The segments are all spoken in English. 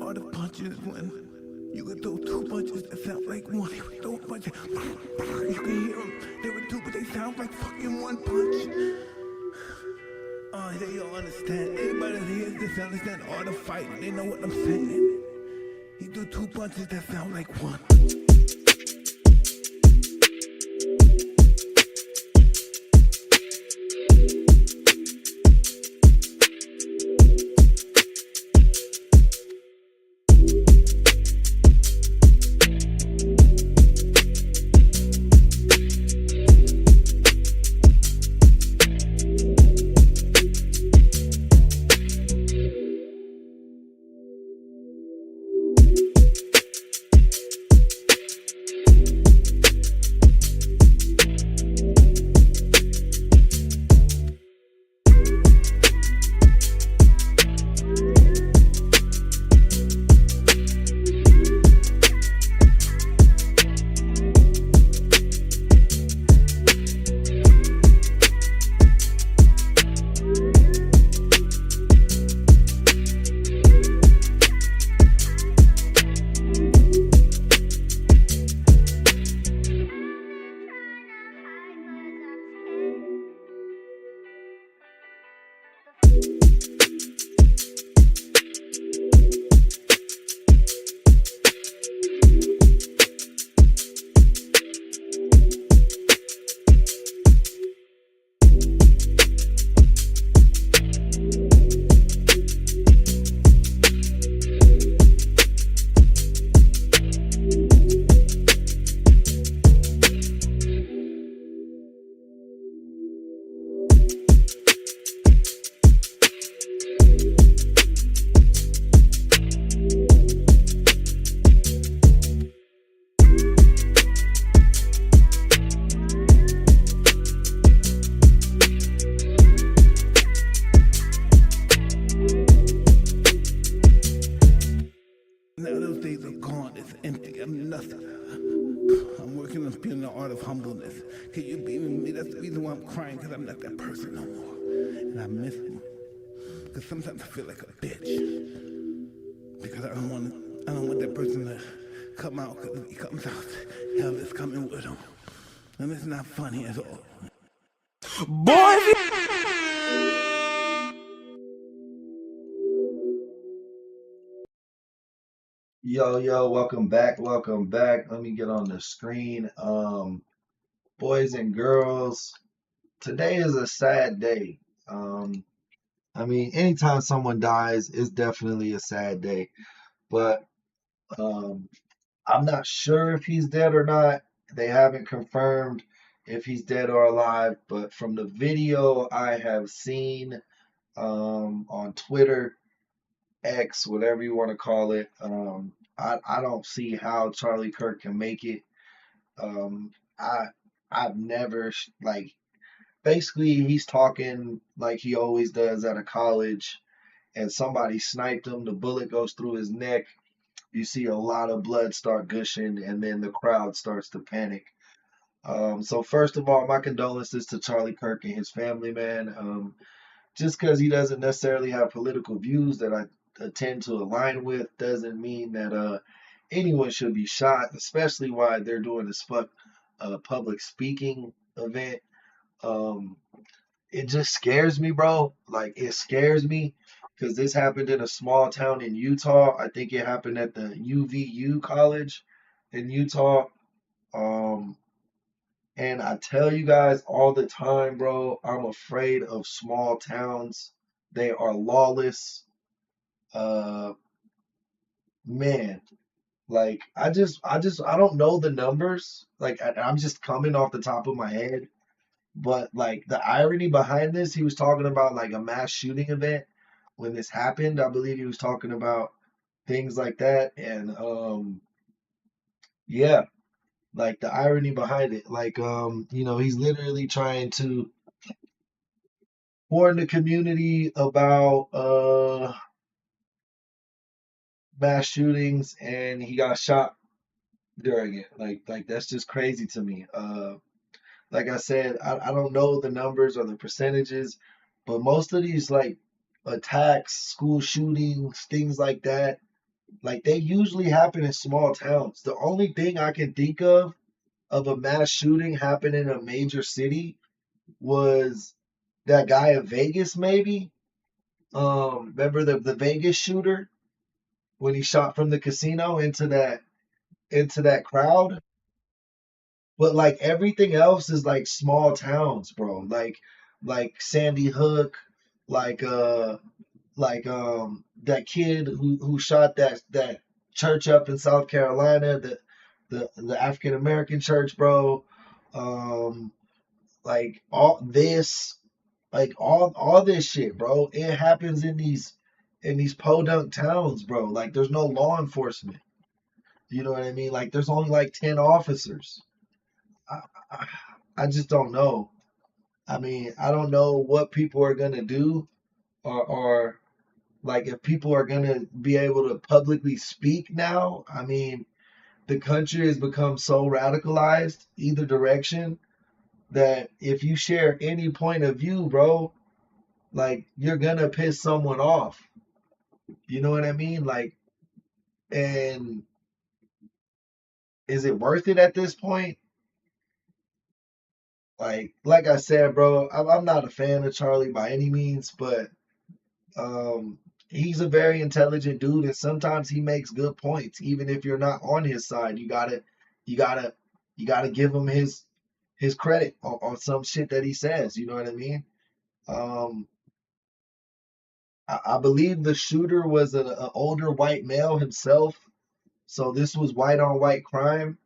art of punches when you could throw two punches that sound like one. You could throw punches, you can hear them. They were two, but they sound like fucking one punch. They all understand. Anybody that hears this understand art of fighting. They know what I'm saying. He threw two punches that sound like one. Now those days are gone, it's empty, I'm nothing. I'm working on being the art of humbleness. Can you be with me? That's the reason why I'm crying, because I'm not that person no more. And I miss him. Because sometimes I feel like a bitch. Because I don't want that person to come out, because if he comes out, hell is coming with him. And it's not funny at all. Boy! Yo, welcome back. Let me get on the screen. Boys and girls, today is a sad day. Anytime someone dies, it's definitely a sad day. But I'm not sure if he's dead or not. They haven't confirmed if he's dead or alive, but from the video I have seen on Twitter, X, whatever you want to call it, I don't see how Charlie Kirk can make it. I I've never basically he's talking like he always does at a college, and somebody sniped him. The bullet goes through his neck. You see a lot of blood start gushing, and then the crowd starts to panic. So first of all, my condolences to Charlie Kirk and his family, man. Just because he doesn't necessarily have political views that I tend to align with doesn't mean that anyone should be shot, especially while they're doing this public speaking event. Um, it just scares me, bro. Like, it scares me because this happened in a small town in Utah. I think it happened at the UVU college in Utah. Um, and I tell you guys all the time, bro, I'm afraid of small towns. They are lawless. Uh, man, like I don't know the numbers. Like I'm just coming off the top of my head, but like the irony behind this, he was talking about like a mass shooting event when this happened. I believe he was talking about things like that, and yeah, like the irony behind it, like he's literally trying to warn the community about mass shootings, and he got shot during it. Like that's just crazy to me. Like I said, I don't know the numbers or the percentages, but most of these like attacks, school shootings, things like that, Like they usually happen in small towns. The only thing I can think of a mass shooting happening in a major city was that guy in Vegas, maybe. Remember the Vegas shooter when he shot from the casino into that crowd? But like everything else is like small towns, bro. Like Sandy Hook, like that kid who shot that church up in South Carolina, the African American church, bro. Um, like all this shit, bro. It happens in these podunk towns, bro. Like there's no law enforcement. You know what I mean? Like there's only like 10 officers. I, I, I just don't know. I mean, I don't know what people are gonna do or like if people are gonna be able to publicly speak now. I mean, the country has become so radicalized either direction that if you share any point of view, bro, like you're gonna piss someone off. You know what I mean? Like, and is it worth it at this point? Like I said, bro, I'm not a fan of Charlie by any means, but um, he's a very intelligent dude, and sometimes he makes good points. Even if you're not on his side, you gotta, you gotta give him his credit on some shit that he says. You know what I mean? Um, I believe the shooter was an older white male himself, so this was white on white crime,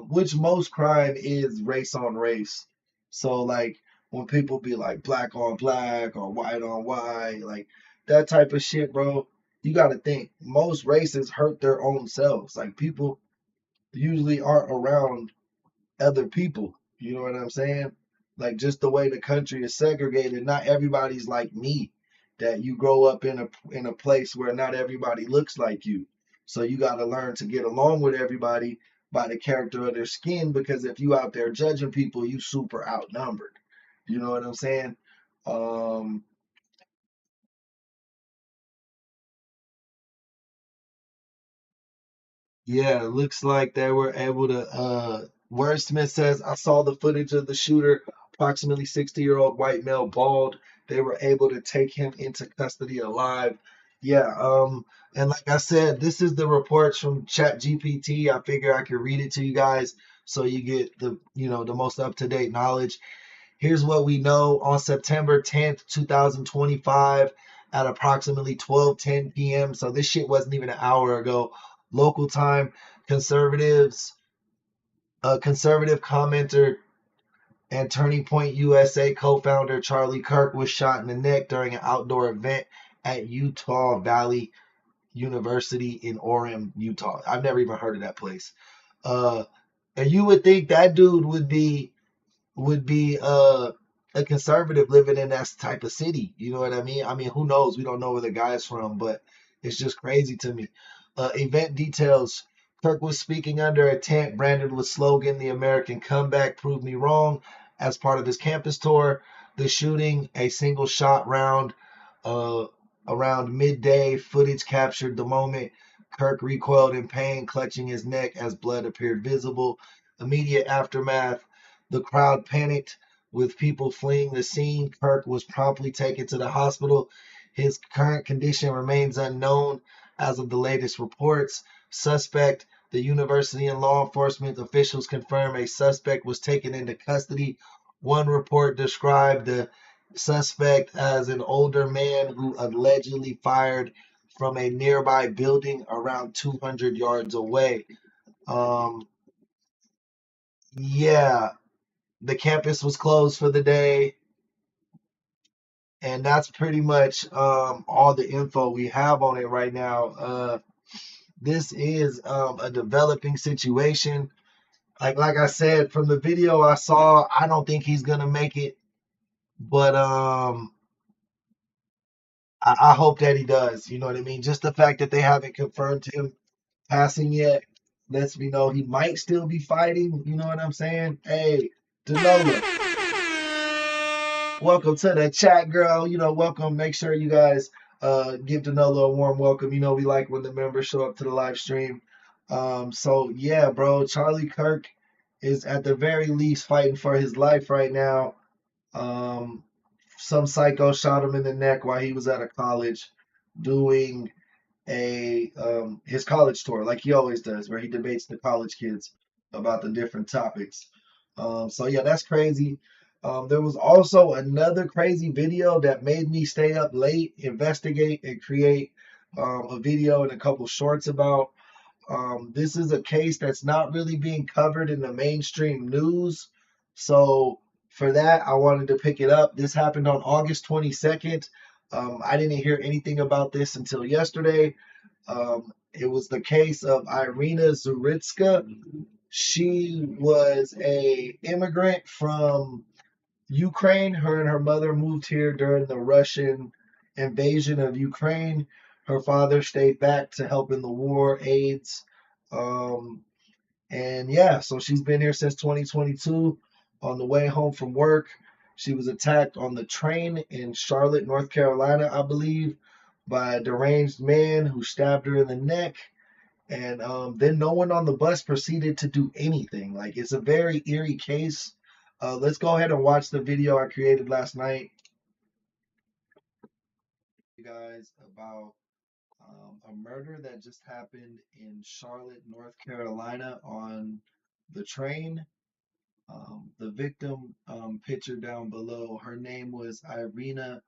which most crime is race on race. So like when people be like black on black or white on white, like that type of shit, bro, you got to think most races hurt their own selves. Like people usually aren't around other people. You know what I'm saying? Like just the way the country is segregated, not everybody's like me. That you grow up in a place where not everybody looks like you. So you got to learn to get along with everybody by the character of their skin because if you out there judging people, you super outnumbered. You know what I'm saying? Um, Yeah, it looks like they were able to. Wordsmith says, I saw the footage of the shooter, approximately 60-year-old white male, bald. They were able to take him into custody alive. Yeah, and like I said, this is the reports from ChatGPT. I figure I could read it to you guys so you get the most up-to-date knowledge. Here's what we know on September 10th, 2025 at approximately 12:10 p.m. So this shit wasn't even an hour ago. Local time, conservatives, conservative commenter and Turning Point USA co-founder Charlie Kirk was shot in the neck during an outdoor event at Utah Valley University in Orem, Utah. I've never even heard of that place. Uh, and you would think that dude would be a conservative living in that type of city. You know what I mean? I mean, who knows? We don't know where the guy's from, but it's just crazy to me. Event details. Kirk was speaking under a tent branded with slogan "The American Comeback Prove Me Wrong" as part of his campus tour. The shooting, a single shot round, uh, around midday. Footage captured the moment. Kirk recoiled in pain, clutching his neck as blood appeared visible. Immediate aftermath. The crowd panicked with people fleeing the scene. Kirk was promptly taken to the hospital. His current condition remains unknown as of the latest reports. Suspect, the university and law enforcement officials confirm a suspect was taken into custody. One report described the suspect as an older man who allegedly fired from a nearby building around 200 yards away. Um, yeah, the campus was closed for the day, and that's pretty much all the info we have on it right now. This is a developing situation. Like I said, from the video I saw, I don't think he's gonna make it, but I hope that he does. You know what I mean? Just the fact that they haven't confirmed him passing yet lets me know he might still be fighting. You know what I'm saying? Hey, Danola, welcome to the chat, girl. Welcome. Make sure you guys give Danilo a warm welcome. You know, we like when the members show up to the live stream. So yeah, bro, Charlie Kirk is at the very least fighting for his life right now. Um, some psycho shot him in the neck while he was at a college doing a his college tour, like he always does, where he debates the college kids about the different topics. So yeah, that's crazy. There was also another crazy video that made me stay up late, investigate, and create a video and a couple shorts about. This is a case that's not really being covered in the mainstream news. So for that, I wanted to pick it up. This happened on August 22nd. I didn't hear anything about this until yesterday. It was the case of Irina Zuritska. She was a immigrant from Ukraine. Her and her mother moved here during the Russian invasion of Ukraine. Her father stayed back to help in the war, AIDS. Um, and yeah, so she's been here since 2022. On the way home from work, she was attacked on the train in Charlotte, North Carolina, I believe, by a deranged man who stabbed her in the neck. And then no one on the bus proceeded to do anything. Like, it's a very eerie case. Let's go ahead and watch the video I created last night. You guys, about a murder that just happened in Charlotte, North Carolina on the train. The victim picture down below, her name was Irina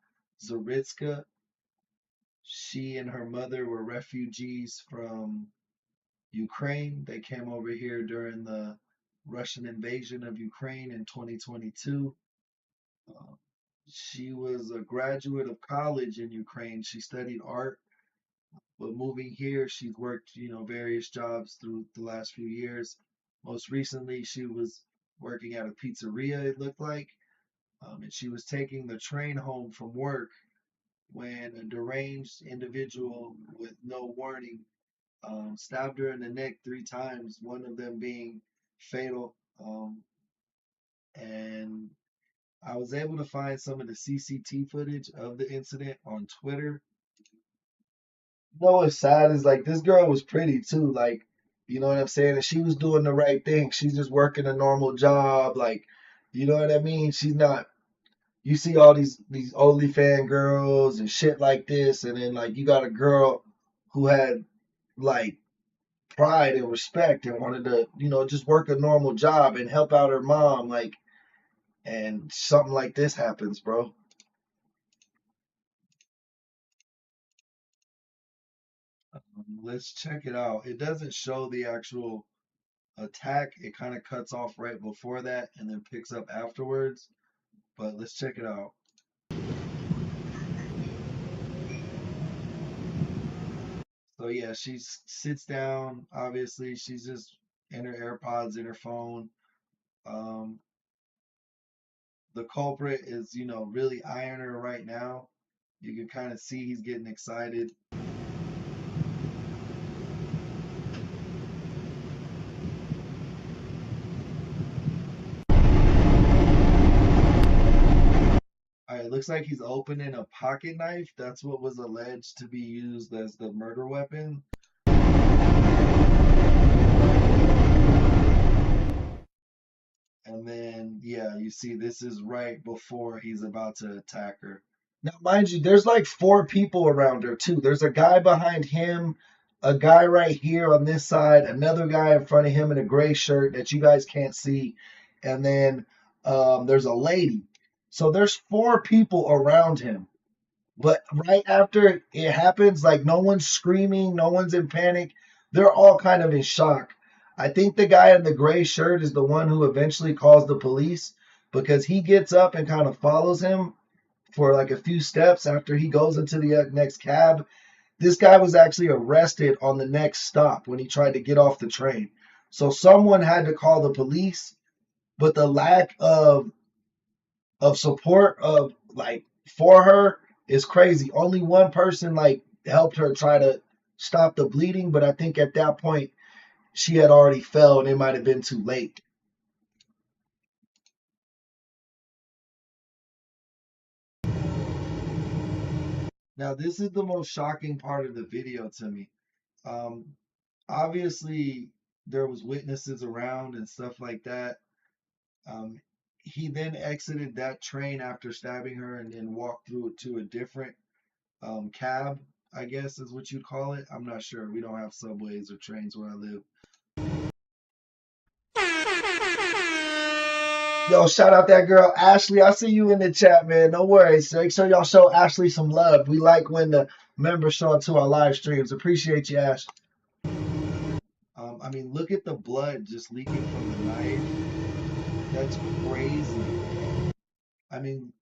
Zaritska. She and her mother were refugees from Ukraine. They came over here during the Russian invasion of Ukraine in 2022. Uh, she was a graduate of college in Ukraine. She studied art, but moving here, she's worked, various jobs through the last few years. Most recently, she was working at a pizzeria, it looked like, and she was taking the train home from work when a deranged individual with no warning stabbed her in the neck 3 times, one of them being fatal. And I was able to find some of the CCT footage of the incident on Twitter. You know what's sad is like this girl was pretty too, like, you know what I'm saying? And she was doing the right thing. She's just working a normal job, like, you know what I mean? She's not. You see all these OnlyFans girls and shit like this, and then like you got a girl who had like pride and respect and wanted to, just work a normal job and help out her mom, like, and something like this happens, bro. Let's check it out. It doesn't show the actual attack. It kind of cuts off right before that and then picks up afterwards. But let's check it out. So yeah, she sits down. Obviously, she's just in her AirPods, in her phone. Um, the culprit is, really eyeing her right now. You can kind of see he's getting excited. All right, it looks like he's opening a pocket knife. That's what was alleged to be used as the murder weapon. And then, yeah, you see, this is right before he's about to attack her. Now, mind you, there's like 4 people around her, too. There's a guy behind him, a guy right here on this side, another guy in front of him in a gray shirt that you guys can't see. And then there's a lady. So there's 4 people around him. But right after it happens, like no one's screaming, no one's in panic. They're all kind of in shock. I think the guy in the gray shirt is the one who eventually calls the police because he gets up and kind of follows him for like a few steps after he goes into the next cab. This guy was actually arrested on the next stop when he tried to get off the train. So someone had to call the police, but the lack of support of like for her is crazy. Only one person like helped her try to stop the bleeding, but I think at that point she had already fell and it might have been too late. Now, this is the most shocking part of the video to me. Um, Obviously, there was witnesses around and stuff like that. Um, he then exited that train after stabbing her and then walked through it to a different cab, I guess is what you'd call it. I'm not sure. We don't have subways or trains where I live. Yo, shout out that girl Ashley. I see you in the chat, man. No worries. Make sure y'all show Ashley some love. We like when the members show up to our live streams. Appreciate you, Ash. I mean, look at the blood just leaking from the knife. That's crazy. I mean,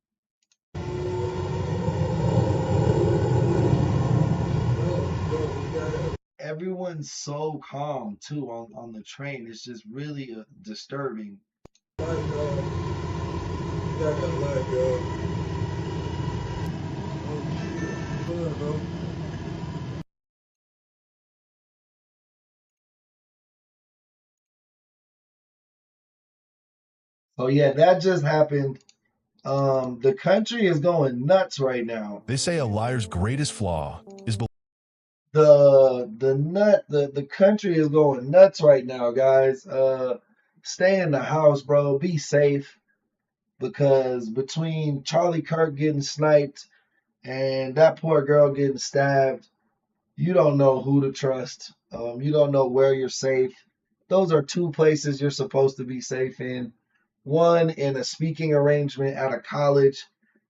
everyone's so calm too on the train. It's just really disturbing. So yeah, that just happened. The country is going nuts right now. They say a liar's greatest flaw is The country is going nuts right now, guys. Stay in the house, bro. Be safe, because between Charlie Kirk getting sniped and that poor girl getting stabbed, you don't know who to trust. You don't know where you're safe. Those are two places you're supposed to be safe in. One in a speaking arrangement at a college.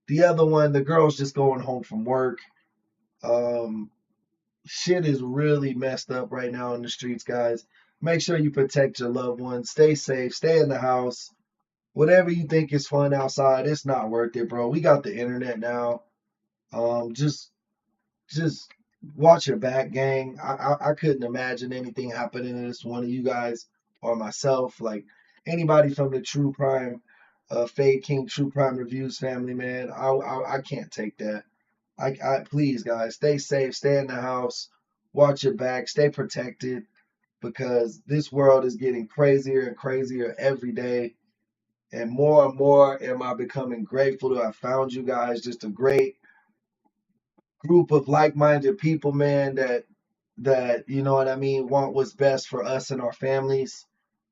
The other one, the girl's just going home from work. Shit is really messed up right now in the streets, guys. Make sure you protect your loved ones. Stay safe. Stay in the house. Whatever you think is fun outside, it's not worth it, bro. We got the internet now. Just watch your back, gang. I couldn't imagine anything happening to this one of you guys or myself. Like anybody from the True Crime, Fade King True Crime Reviews family, man. I can't take that. Please, guys, stay safe, stay in the house, watch your back, stay protected, because this world is getting crazier and crazier every day. And more am I becoming grateful to have found you guys. Just a great group of like-minded people, man, that you know what I mean, want what's best for us and our families.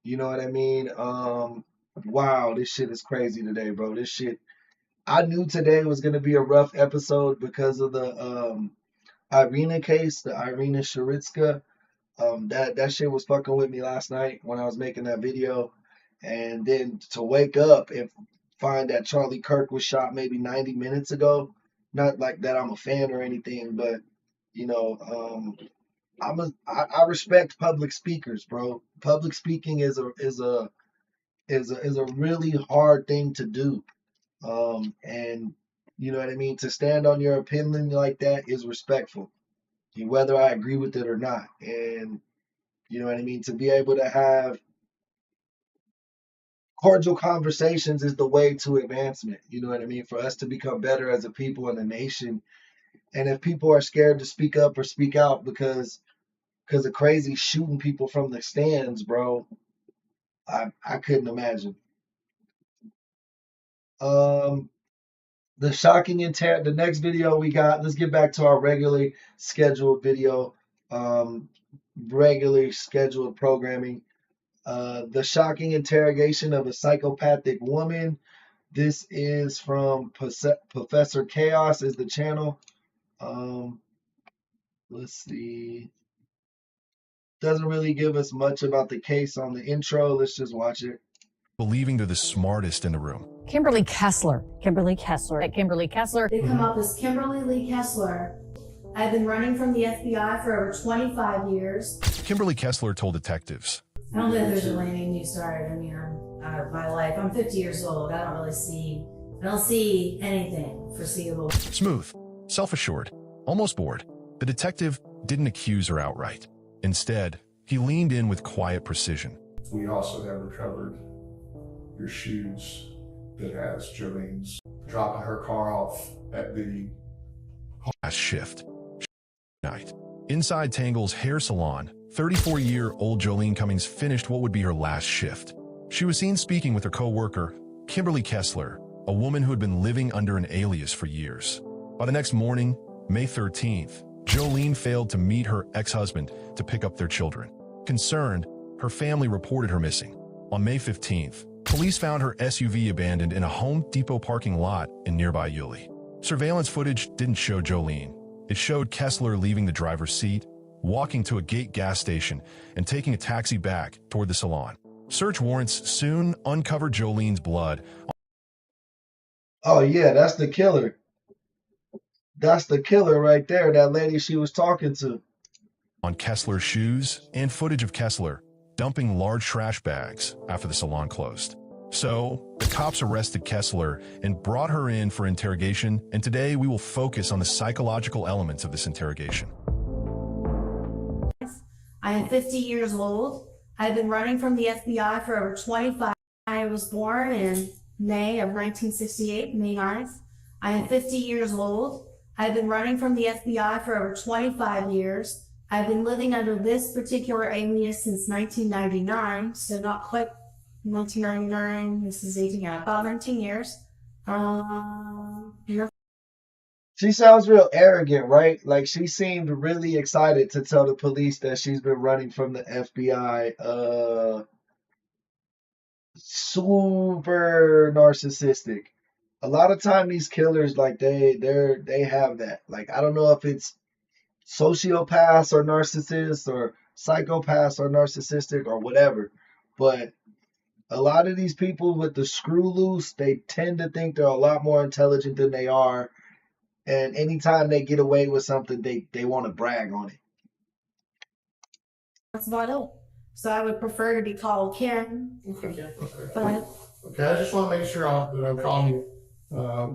You know what I mean? Wow, this shit is crazy today, bro. This shit, I knew today was gonna be a rough episode because of the Irina case, the Irina Sharitska. That shit was fucking with me last night when I was making that video. And then to wake up and find that Charlie Kirk was shot maybe 90 minutes ago. Not like that I'm a fan or anything, but you know, I respect public speakers, bro. Public speaking is a really hard thing to do. And you know what I mean? To stand on your opinion like that is respectful, whether I agree with it or not. And you know what I mean? To be able to have cordial conversations is the way to advancement. You know what I mean? For us to become better as a people and a nation. And if people are scared to speak up or speak out because of crazy shooting people from the stands, bro, I couldn't imagine. Um, the next video we got. Let's get back to our regularly scheduled video, um, regularly scheduled programming. The shocking interrogation of a psychopathic woman. This is from Professor Chaos is the channel. Let's see. Doesn't really give us much about the case on the intro. Let's just watch it. believing they're the smartest in the room. Kimberly Kessler. Kimberly Kessler. Kimberly Kessler. They come up as Kimberly Lee Kessler. I've been running from the FBI for over 25 years. Kimberly Kessler told detectives, I don't think there's really anything new started. I mean, I'm out of my life. I'm 50 years old. I don't see anything foreseeable. smooth, self-assured, almost bored. The detective didn't accuse her outright. Instead, he leaned in with quiet precision. We also have recovered your shoes that has Jolene's dropping her car off at the Last shift. Night. Inside Tangle's hair salon, 34-year-old Jolene Cummings finished what would be her last shift. She was seen speaking with her co-worker, Kimberly Kessler, a woman who had been living under an alias for years. By the next morning, May 13th, Jolene failed to meet her ex-husband to pick up their children. Concerned, her family reported her missing. On May 15th, police found her SUV abandoned in a Home Depot parking lot in nearby Yulee. Surveillance footage didn't show Jolene. It showed Kessler leaving the driver's seat, walking to a gate gas station, and taking a taxi back toward the salon. Search warrants soon uncovered Jolene's blood. Oh yeah, that's the killer. That's the killer right there, that lady she was talking to. On Kessler's shoes and footage of Kessler dumping large trash bags after the salon closed. So, the cops arrested Kessler and brought her in for interrogation, and today we will focus on the psychological elements of this interrogation. I am 50 years old. I've been running from the FBI for over 25. I was born in May of 1968, May 9th. I am 50 years old. I've been running from the FBI for over 25 years. I've been living under this particular alias since 1999, so not quite 1999. This is 18 years, about 19 years. She sounds real arrogant, right? Like she seemed really excited to tell the police that she's been running from the FBI. Super narcissistic. A lot of time these killers, like they have that. Like I don't know if it's sociopaths or narcissists or psychopaths or narcissistic or whatever, but a lot of these people with the screw loose, they tend to think they're a lot more intelligent than they are, and anytime they get away with something, they want to brag on it. That's about it. So I would prefer to be called Karen. Okay. But I just want to make sure that I'm calling you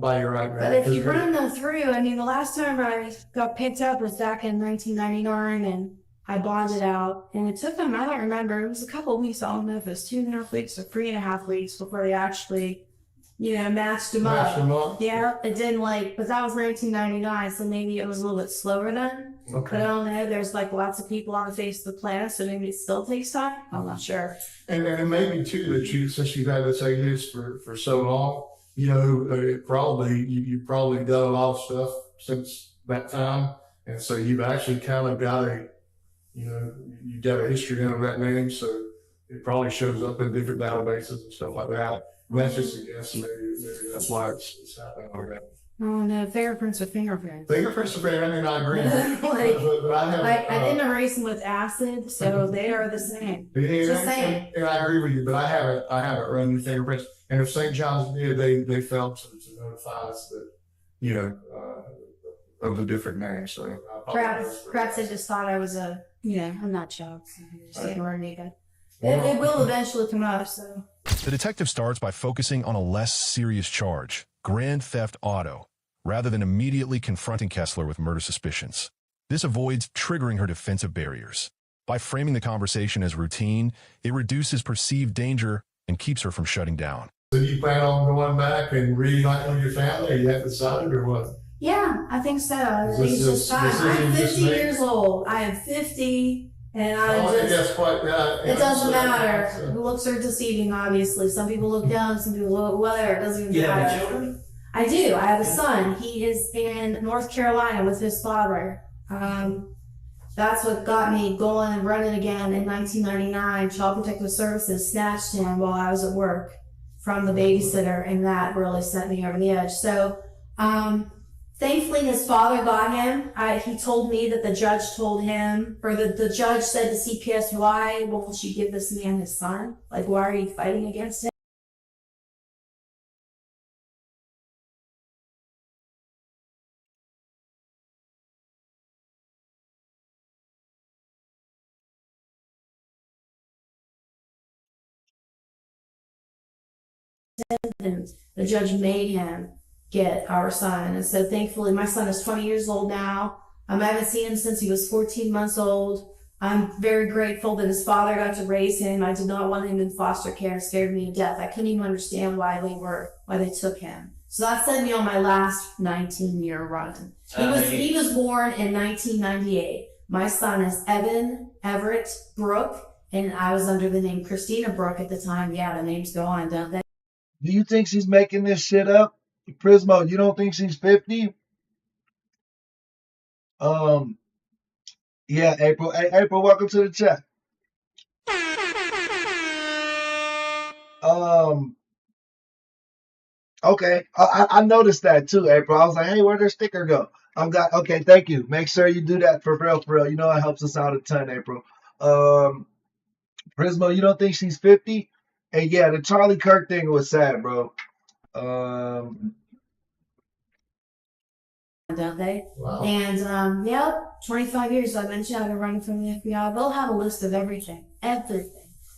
by your right name. But if you run them through, I mean, the last time I got picked up was back in 1999, and I bonded out. And it took them, I don't remember, it was a couple of weeks, I don't know if it was 2.5 weeks or 3.5 weeks before they actually, matched them up. Yeah, it didn't but that was 1999, so maybe it was a little bit slower then. Okay. But I don't know, there's lots of people on the face of the planet, so maybe it still takes time. I'm not sure. And it may be too that since you've had this alias for so long, you've probably done a lot of stuff since that time, and so you've actually kind of got you've got a history of that name, so it probably shows up in different databases and stuff like that. That's just a guess. Maybe that's why it's happening like that. Oh no, fingerprints are fingerprints. Fingerprints are very, I mean, I agree. but I didn't erase them with acid, so they are the same. Just saying. And I agree with you, but I haven't run the fingerprints. And if St. John's did, they failed to notify us that, of the different names. So perhaps they just thought I was a, I'm not shocked. Just didn't run it. It will eventually come up, so. The detective starts by focusing on a less serious charge, grand theft auto, rather than immediately confronting Kessler with murder suspicions. This avoids triggering her defensive barriers. By framing the conversation as routine, it reduces perceived danger and keeps her from shutting down. So you plan on going back and reuniting with your family, or you have decided, or what? Yeah, I think so. It's just time. I'm 50 years old. I am 50, and it doesn't matter. The looks are deceiving, obviously. Some people look young, some people look whatever. It doesn't even matter. Have children? I do. I have a son. He is in North Carolina with his father. That's what got me going and running again in 1999. Child Protective Services snatched him while I was at work from the babysitter, and that really sent me over the edge. So, thankfully, his father got him. He told me that the judge told him, or the judge said to CPS, why won't you give this man his son? Like, why are you fighting against him? And the judge made him get our son. And so thankfully, my son is 20 years old now. I haven't seen him since he was 14 months old. I'm very grateful that his father got to raise him. I did not want him in foster care. It scared me to death. I couldn't even understand why they took him. So that sent me on my last 19-year run. He was born in 1998. My son is Evan Everett Brooke, and I was under the name Christina Brooke at the time. Yeah, the names go on, don't they? Do you think she's making this shit up? Prismo, you don't think she's 50? Um, yeah, April. Hey, April, welcome to the chat. Um, okay. I noticed that too, April. I was like, hey, where'd her sticker go? I'm got okay, thank you. Make sure you do that for real, for real. You know it helps us out a ton, April. Um, Prismo, you don't think she's 50? And yeah, the Charlie Kirk thing was sad, bro. Um, don't they? Wow. And yep, 25 years. I mentioned I've been running from the FBI. They'll have a list of everything, everything.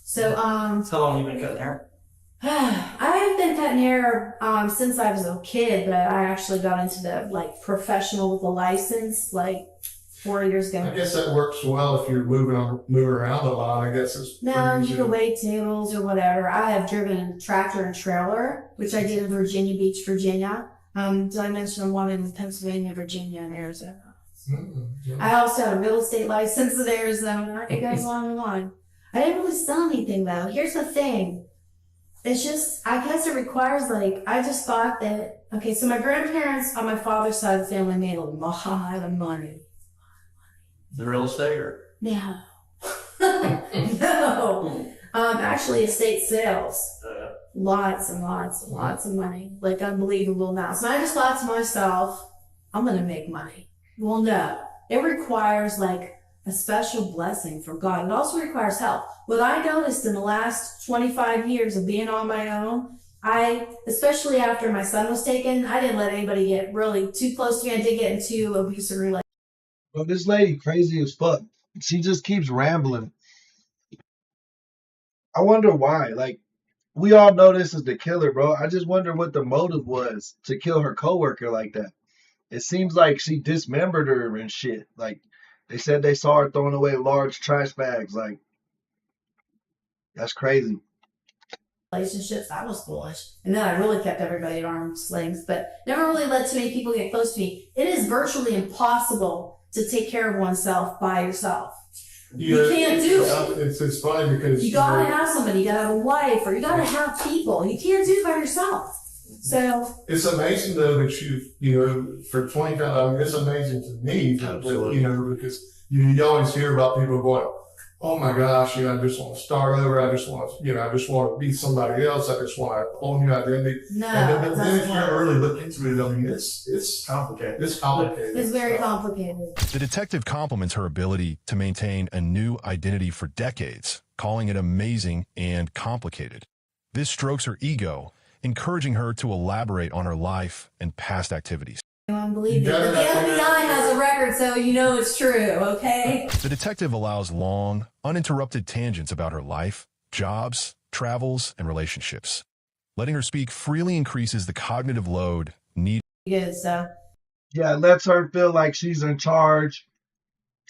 So How long have you been cutting hair? I've been cutting hair since I was a kid, but I actually got into the like professional with a license like 4 years ago. I guess that works well if you're moving around a lot. I guess it's No, pretty you easy. can wait tables or whatever. I have driven a tractor and trailer, which I did in Virginia Beach, Virginia. Did I mention one in Pennsylvania, Virginia, and Arizona? Yeah. I also have a real estate license in Arizona. It goes on and on. I didn't really sell anything though. Here's the thing. It's just, I guess it requires like, I just thought that, okay, so my grandparents on my father's side of the family made a lot of money. The real estate or? No. No. Actually estate sales. Lots and lots and lots of money. Like unbelievable amounts. And I just thought to myself, I'm gonna make money. Well, no. It requires like a special blessing from God. It also requires help. What I noticed in the last 25 years of being on my own, especially after my son was taken, I didn't let anybody get really too close to me. I did get into abusive relationships. Bro, this lady crazy as fuck. She just keeps rambling. I wonder why. Like, we all know this is the killer, bro. I just wonder what the motive was to kill her coworker like that. It seems like she dismembered her and shit. Like, they said they saw her throwing away large trash bags. Like, that's crazy. Relationships, I was foolish. And then I really kept everybody at arm's length, but never really let too many people get close to me. It is virtually impossible to take care of oneself by yourself. You can't do it. It's funny because You gotta have somebody, you gotta have a wife, or you gotta have people. You can't do it by yourself. So it's amazing though that for 25, I mean, it's amazing to me, because you always hear about people going, oh my gosh, I just want to start over. I just want to be somebody else. I just want a whole new identity. no, And then if you ever really look into it, I mean, it's complicated. It's complicated. it's very complicated. The detective compliments her ability to maintain a new identity for decades, calling it amazing and complicated. This strokes her ego, encouraging her to elaborate on her life and past activities. I don't believe it. But the FBI has a record, so you know it's true, okay? The detective allows long, uninterrupted tangents about her life, jobs, travels, and relationships. Letting her speak freely increases the cognitive load needed. Because, Yeah, it lets her feel like she's in charge.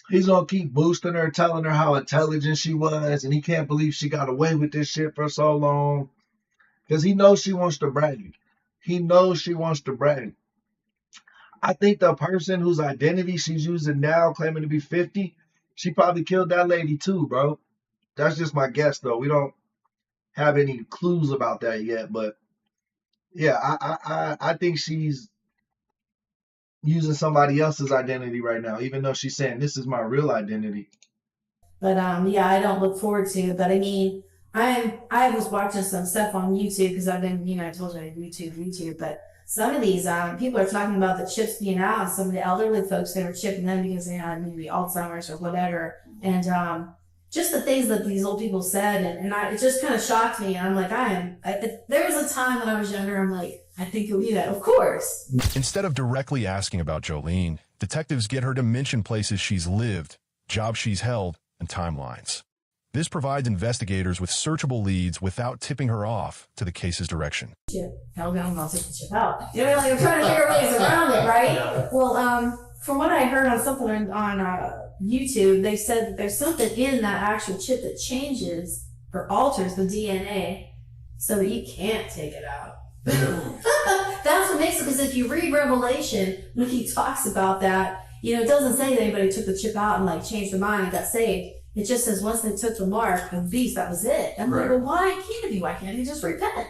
He's gonna keep boosting her, telling her how intelligent she was, and he can't believe she got away with this shit for so long. Because he knows she wants to brag. He knows she wants to brag. I think the person whose identity she's using now, claiming to be 50, she probably killed that lady too, bro. That's just my guess, though. We don't have any clues about that yet, but yeah, I think she's using somebody else's identity right now, even though she's saying this is my real identity. but yeah, I don't look forward to it. But I mean, I was watching some stuff on YouTube because I've been, I told you I YouTube, but some of these people are talking about the chips being out, and some of the elderly folks that are chipping them because they had maybe Alzheimer's or whatever, and just the things that these old people said, and it just kind of shocked me. And I'm like, there was a time when I was younger, I'm like, I think you'll be that, of course. Instead of directly asking about Jolene, detectives get her to mention places she's lived, jobs she's held, and timelines. This provides investigators with searchable leads without tipping her off to the case's direction. Chip. Hell no, I'll take the chip out. I'm trying to figure ways around it, right? Yeah. Well, from what I heard on something on YouTube, they said that there's something in that actual chip that changes or alters the DNA so that you can't take it out. That's what makes it, because if you read Revelation, when he talks about that, it doesn't say that anybody took the chip out and changed their mind and got saved. It just says once they took the mark of the beast, that was it. I'm like, well, why can't it be? Why can't he just repent?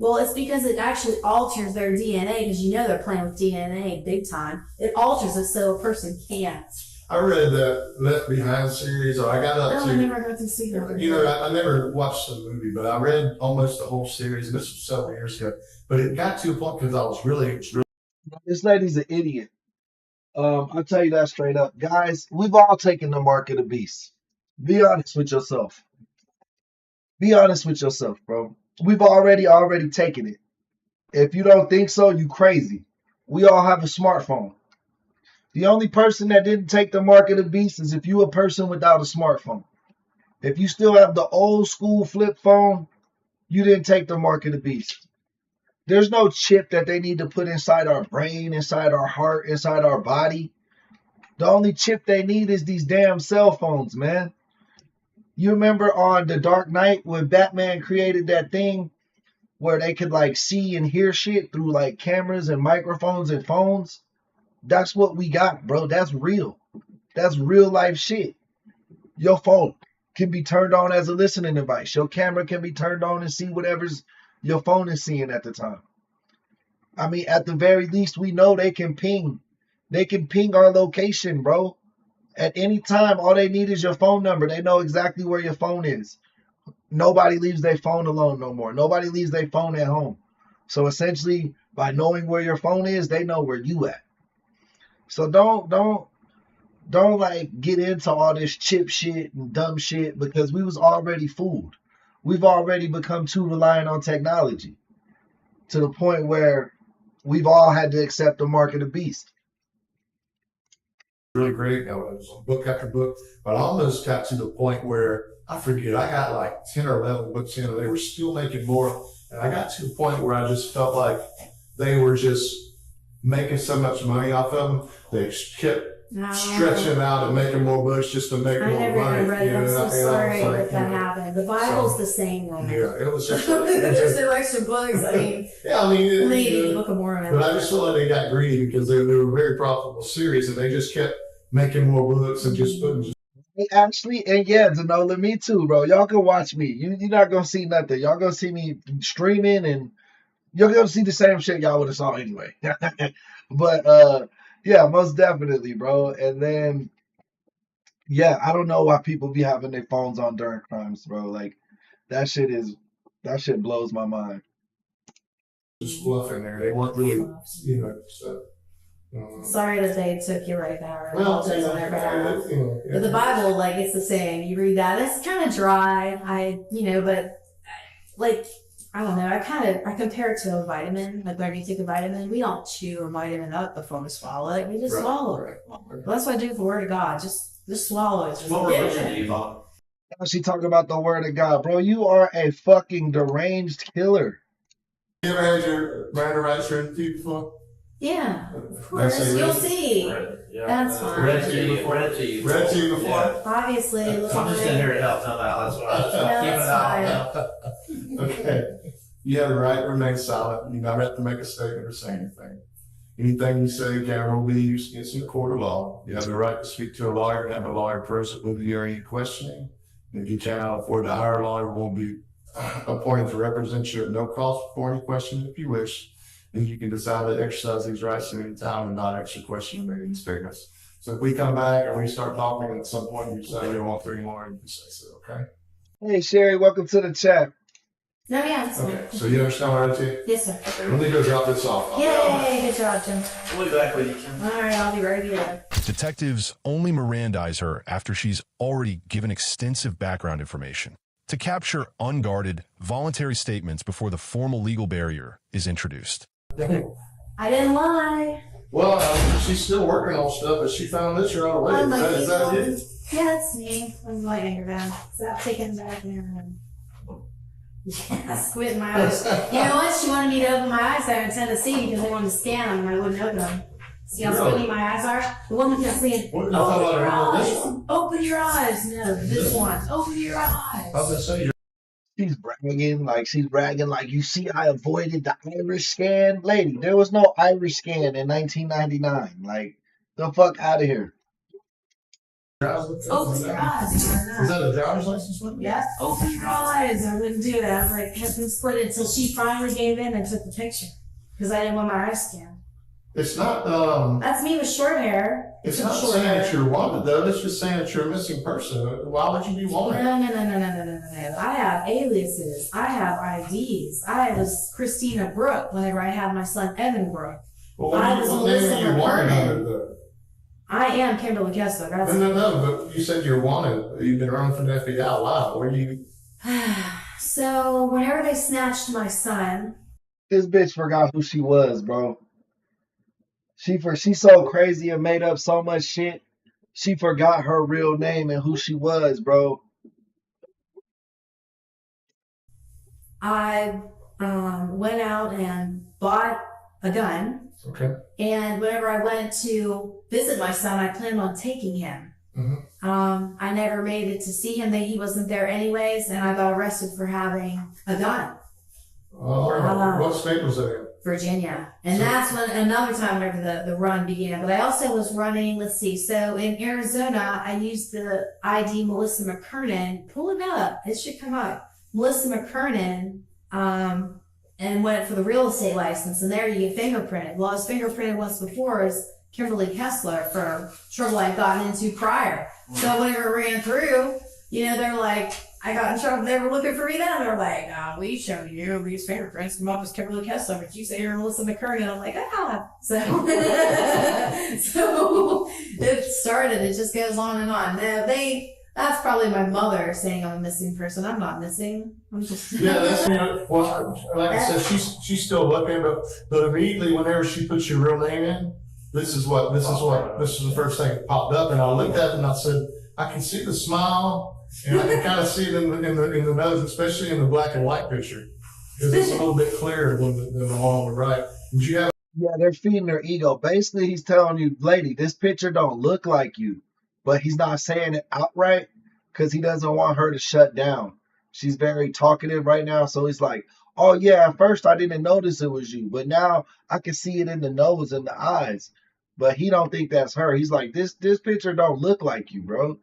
Well, it's because it actually alters their DNA, because you know they're playing with DNA big time. It alters it so a person can't. I read that Left Behind series, or I got up No, I to, never got to see that. you know, I never watched the movie, but I read almost the whole series, and this was several years ago. But it got to a point because I was really This lady's an idiot. I'll tell you that straight up. Guys, we've all taken the mark of the beast. Be honest with yourself. Be honest with yourself, bro. We've already taken it. If you don't think so, you crazy. We all have a smartphone. The only person that didn't take the mark of the beast is if you a person without a smartphone. If you still have the old school flip phone, you didn't take the mark of the beast. There's no chip that they need to put inside our brain, inside our heart, inside our body. The only chip they need is these damn cell phones, man. You remember on The Dark Knight when Batman created that thing where they could like see and hear shit through like cameras and microphones and phones? That's what we got, bro. That's real. That's real life shit. Your phone can be turned on as a listening device. Your camera can be turned on and see whatever's your phone is seeing at the time. I mean, at the very least, we know they can ping. They can ping our location, bro. At any time, all they need is your phone number. They know exactly where your phone is. Nobody leaves their phone alone no more. Nobody leaves their phone at home. So essentially, by knowing where your phone is, they know where you at. So don't like get into all this chip shit and dumb shit because we was already fooled. We've already become too reliant on technology to the point where we've all had to accept the mark of the beast. really great. It was book after book, but I almost got to the point where I forget, I got like 10 or 11 books in, and they were still making more. And I got to the point where I just felt like they were just making so much money off of them. They kept stretching out and making more books just to make I more never money. read it. I'm so sorry like, that that happened. The Bible's the same way. Yeah, it was just. There's just extra books. I mean, Yeah, I mean, maybe the Book of Mormon. but I just feel like they got greedy because they were a very profitable series, and they just kept making more books and just putting. Actually, and yeah, Zanola, me too, bro. Y'all can watch me. You're not gonna see nothing. Y'all gonna see me streaming, and you're gonna see the same shit y'all would have saw anyway. But yeah, most definitely, bro. And then yeah, I don't know why people be having their phones on during crimes, bro. Like that shit blows my mind. Just fluff in there. They weren't really, you know, so. Sorry that they took you right now. I Well, apologize on their behalf. But the Bible, like, it's the same. You read that, it's kind of dry. But like, I don't know. I compare it to a vitamin. Like, when you take a vitamin, we don't chew a vitamin up before we swallow it. We just swallow it. Well, that's what I do with the Word of God. Just swallow it. Just What get religion it. do you follow? Now she talking about the word of God, bro. You are a fucking deranged killer. You ever had your miranda rights read to you before? Yeah, of course. That's a You'll real- see. Yeah. That's fine. Read to you before. Read to you. Read to you before? Yeah. Obviously, look I'm just in here to help them out. That's why I was No, keeping that's it out. Okay. You have the right to remain silent. You never have to make a statement or say anything. Anything you say can be used against you in a court of law. You have the right to speak to a lawyer and have a lawyer present with you during any questioning. If you cannot afford to hire a lawyer, will be appointed to represent you at no cost before any question if you wish. And you can decide to exercise these rights at any time and not answer questions or any statements. So if we come back and we start talking at some point, you say you want 3 more, you can say so, okay? Hey Sherry, welcome to the chat. No, yeah, that's fine. Okay, so you understand what I did? Yes, sir. Okay, let me go drop this off. Yay, good job, Jim. We'll be back with you, Kim. All right, I'll be right here. Detectives only Mirandize her after she's already given extensive background information to capture unguarded, voluntary statements before the formal legal barrier is introduced. I didn't lie. Well, she's still working on stuff, but she found this right away. I'm like, Is that it? yeah, it's me. I'm lighting her down. Stop taking back there. Yeah, squinting my eyes. You know what? She wanted me to open my eyes there in Tennessee because they wanted to scan them and I wouldn't open them. See how squinty my eyes are? The woman kept saying, What, you open thought your about this eyes. one? Open your eyes. No, this one. Open your eyes. I was gonna say, She's bragging like, you see, I avoided the iris scan. Lady, there was no iris scan in 1999. Like, the fuck out of here. Open your eyes. Is that a driver's license with me? Yes, open your eyes. I wouldn't do that. I was like, kept them split until she finally gave in and took the picture. Because I didn't want my eyes scanned. It's not, That's me with short hair. it's Took not short saying hair. that you're wanted though. It's just saying that you're a missing person. Why would you be wanted? No. I have aliases. I have IDs. I was Christina Brooke whenever I had my son Evan Brooke. Well, I what was name Melissa are you wanted McCurnan. under though? I am Kimberly Kessler. That's No, but you said you're wanted. You've been running from the FBI. Why? Where do you? So whenever they snatched my son, This bitch forgot who she was, bro. She so crazy and made up so much shit. She forgot her real name and who she was, bro. I went out and bought a gun. Okay. And whenever I went to visit my son, I planned on taking him. Mm-hmm. I never made it to see him. That he wasn't there anyways, and I got arrested for having a gun. What state was that in? Virginia. And So- that's when another time whenever the run began. But I also was running, let's see, so in Arizona, I used the ID Melissa McCurnan. Pull it up. It should come up. Melissa McCurnan, and went for the real estate license. And there you get fingerprinted. Well, I was fingerprinted once before as Kimberly Kessler for trouble I'd gotten into prior. So whenever it ran through, they're like, I got in trouble. They were looking for me then. They're like, we show you these fingerprints. Come up as Kimberly Kessler, but you say you're Melissa McCurnan. I'm like, So, so it started. It just goes on and on. That's probably my mother saying I'm a missing person. I'm not missing. I'm just. Yeah, that's well, like I said, she's still looking, but immediately whenever she puts your real name in, this is the first thing that popped up, and I looked at it and I said, I can see the smile. And I can kind of see it in the nose, especially in the black and white picture, because it's a little bit clearer than the one on the right. Did you have? Yeah, they're feeding her ego. Basically, he's telling you, lady, this picture don't look like you. But he's not saying it outright because he doesn't want her to shut down. She's very talkative right now. So he's like, oh, yeah, at first I didn't notice it was you. But now I can see it in the nose and the eyes. But he don't think that's her. He's like, this picture don't look like you, bro.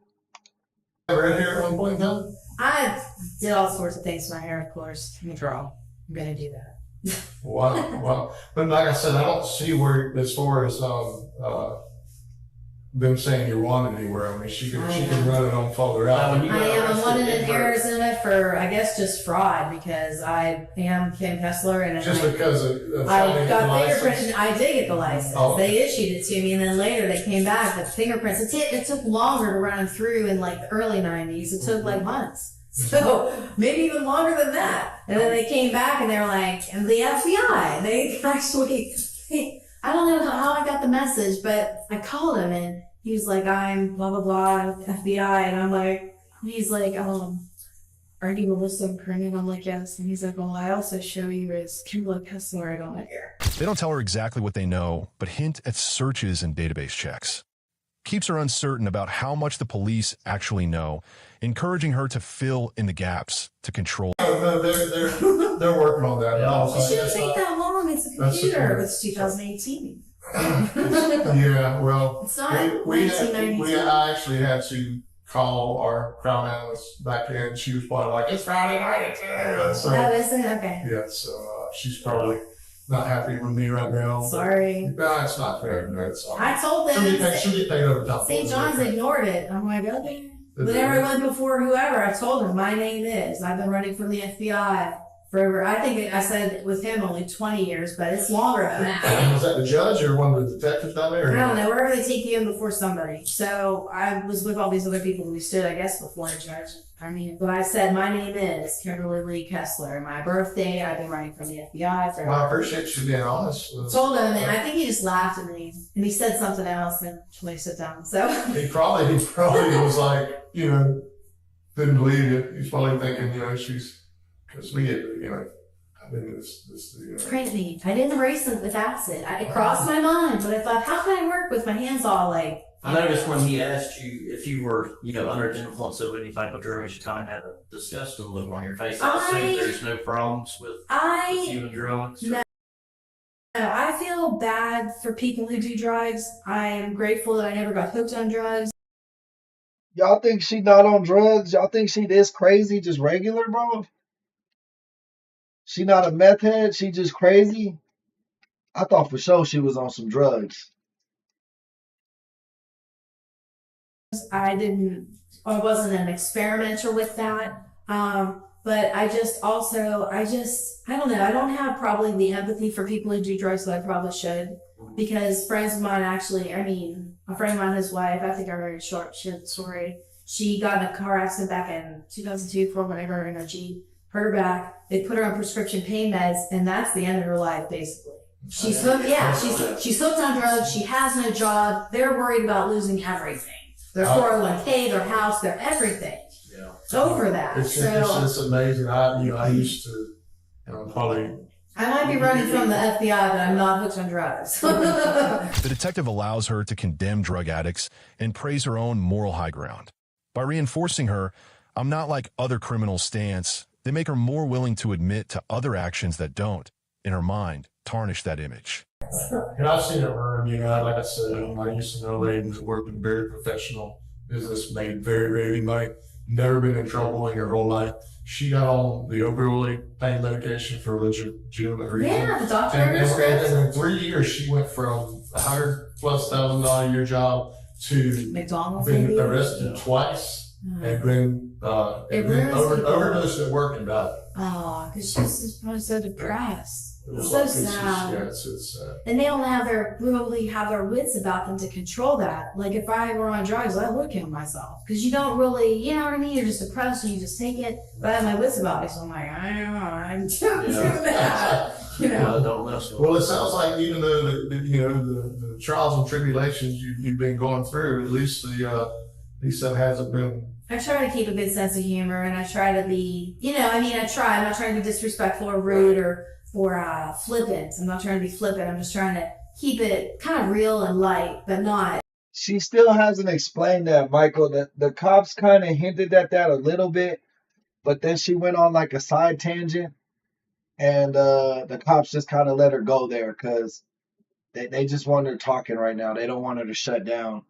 Red hair at one point in time? I did all sorts of things to my hair, of course. I'm gonna draw. I'm gonna do that. Wow. But like I said, I don't see where, as far as them saying you're wanted anywhere. I mean, she can run it on further out. I am wanted in Arizona for, I guess, just fraud because I am Kim Kessler and Just because of I got license. fingerprints. I did get the license. Oh. They issued it to me, and then later they came back with fingerprints. It took longer to run through in like the early 90s. It took like months. So maybe even longer than that. And then they came back and they were like, and the FBI, they actually, I don't know how I got the message, but I called him and he was like, I'm blah, blah, blah, FBI. And I'm like, he's like, are you Melissa McCurnan? I'm like, yes. And he's like, well, I also show you as Kimberly Kessler. I don't know. They don't tell her exactly what they know, but hint at searches and database checks. Keeps her uncertain about how much the police actually know, encouraging her to fill in the gaps to control. No, they're working on that. It shouldn't take that long. It's a That's the computer. point. It's 2018. Yeah, well, It's not we 1992. I actually had to call our crown analyst back then. She was probably like, it's Friday night. So, Oh, is it? Okay. yeah, so she's probably not happy with me right now. Sorry. No, it's not fair. That's all. I told She'll them get paid over top. St. John's ignored it. I'm like, okay. But everyone before whoever, I told him my name is. I've been running from the FBI forever. I think I said with him only 20 years, but it's longer than that. Was that the judge or one of the detectives down there? I don't know, wherever they take you in before somebody. So I was with all these other people we stood, I guess, before a judge. But I said, my name is Kimberly Lee Kessler. My birthday, I've been running from the FBI for. Well, I appreciate you being honest. Told him, and I think he just laughed at me. And he said something else, and when he sit down. So He probably was like, didn't believe it. He's probably thinking, because we get, I've been in this. it's crazy. I didn't erase it with acid. It crossed my mind, but I thought, how can I work with my hands all like? I noticed when he asked you if you were, under the influence of any type of drug, you kind of had a disgusted look on your face. I assume there's no problems with you and drugs. No. I feel bad for people who do drugs. I am grateful that I never got hooked on drugs. Y'all think she not on drugs? Y'all think she this crazy, just regular, bro? She not a meth head? She just crazy? I thought for sure she was on some drugs. I wasn't an experimenter with that. But I don't know. I don't have probably the empathy for people who do drugs that I probably should. Because friends of mine a friend of mine, his wife, I think I heard a short story. She got in a car accident back in 2002 for whatever, and she hurt her back. They put her on prescription pain meds, and that's the end of her life, basically. She's hooked on drugs. She has no job. They're worried about losing everything. Their 401k, their house, their everything. Yeah. It's over that. It's amazing. I used to, probably. I might be running from the FBI, but I'm not hooked on drugs. The detective allows her to condemn drug addicts and praise her own moral high ground. By reinforcing her, "I'm not like other criminals" stance, they make her more willing to admit to other actions that don't, in her mind, tarnish that image. And I've seen it earn, like I said, I used to know a lady who worked in very professional business, made very, very money, never been in trouble in her whole life. She got on the opioid pain medication for a legitimate reason. Yeah, the doctor and in 3 years, she went from $100,000+ a year job to McDonald's being arrested twice and been overdosed at work and died. Oh, because she's so depressed. It's So like, sad. it's sad. And they don't have really have their wits about them to control that. Like if I were on drugs, I would kill myself. Because you don't really, you know what I mean? You're just depressed and you just take it. But I have my wits about me, so I'm like, I don't know, I'm don't do that. Don't mess with Well, it sounds like even though the trials and tribulations you've been going through, at least that hasn't been. I try to keep a good sense of humor, and I try to be, I try. I'm not trying to be disrespectful or rude or flippant. I'm not trying to be flippant. I'm just trying to keep it kind of real and light, but not. She still hasn't explained that, Michael. The cops kind of hinted at that a little bit, but then she went on like a side tangent, and the cops just kind of let her go there because they just want her talking right now. They don't want her to shut down.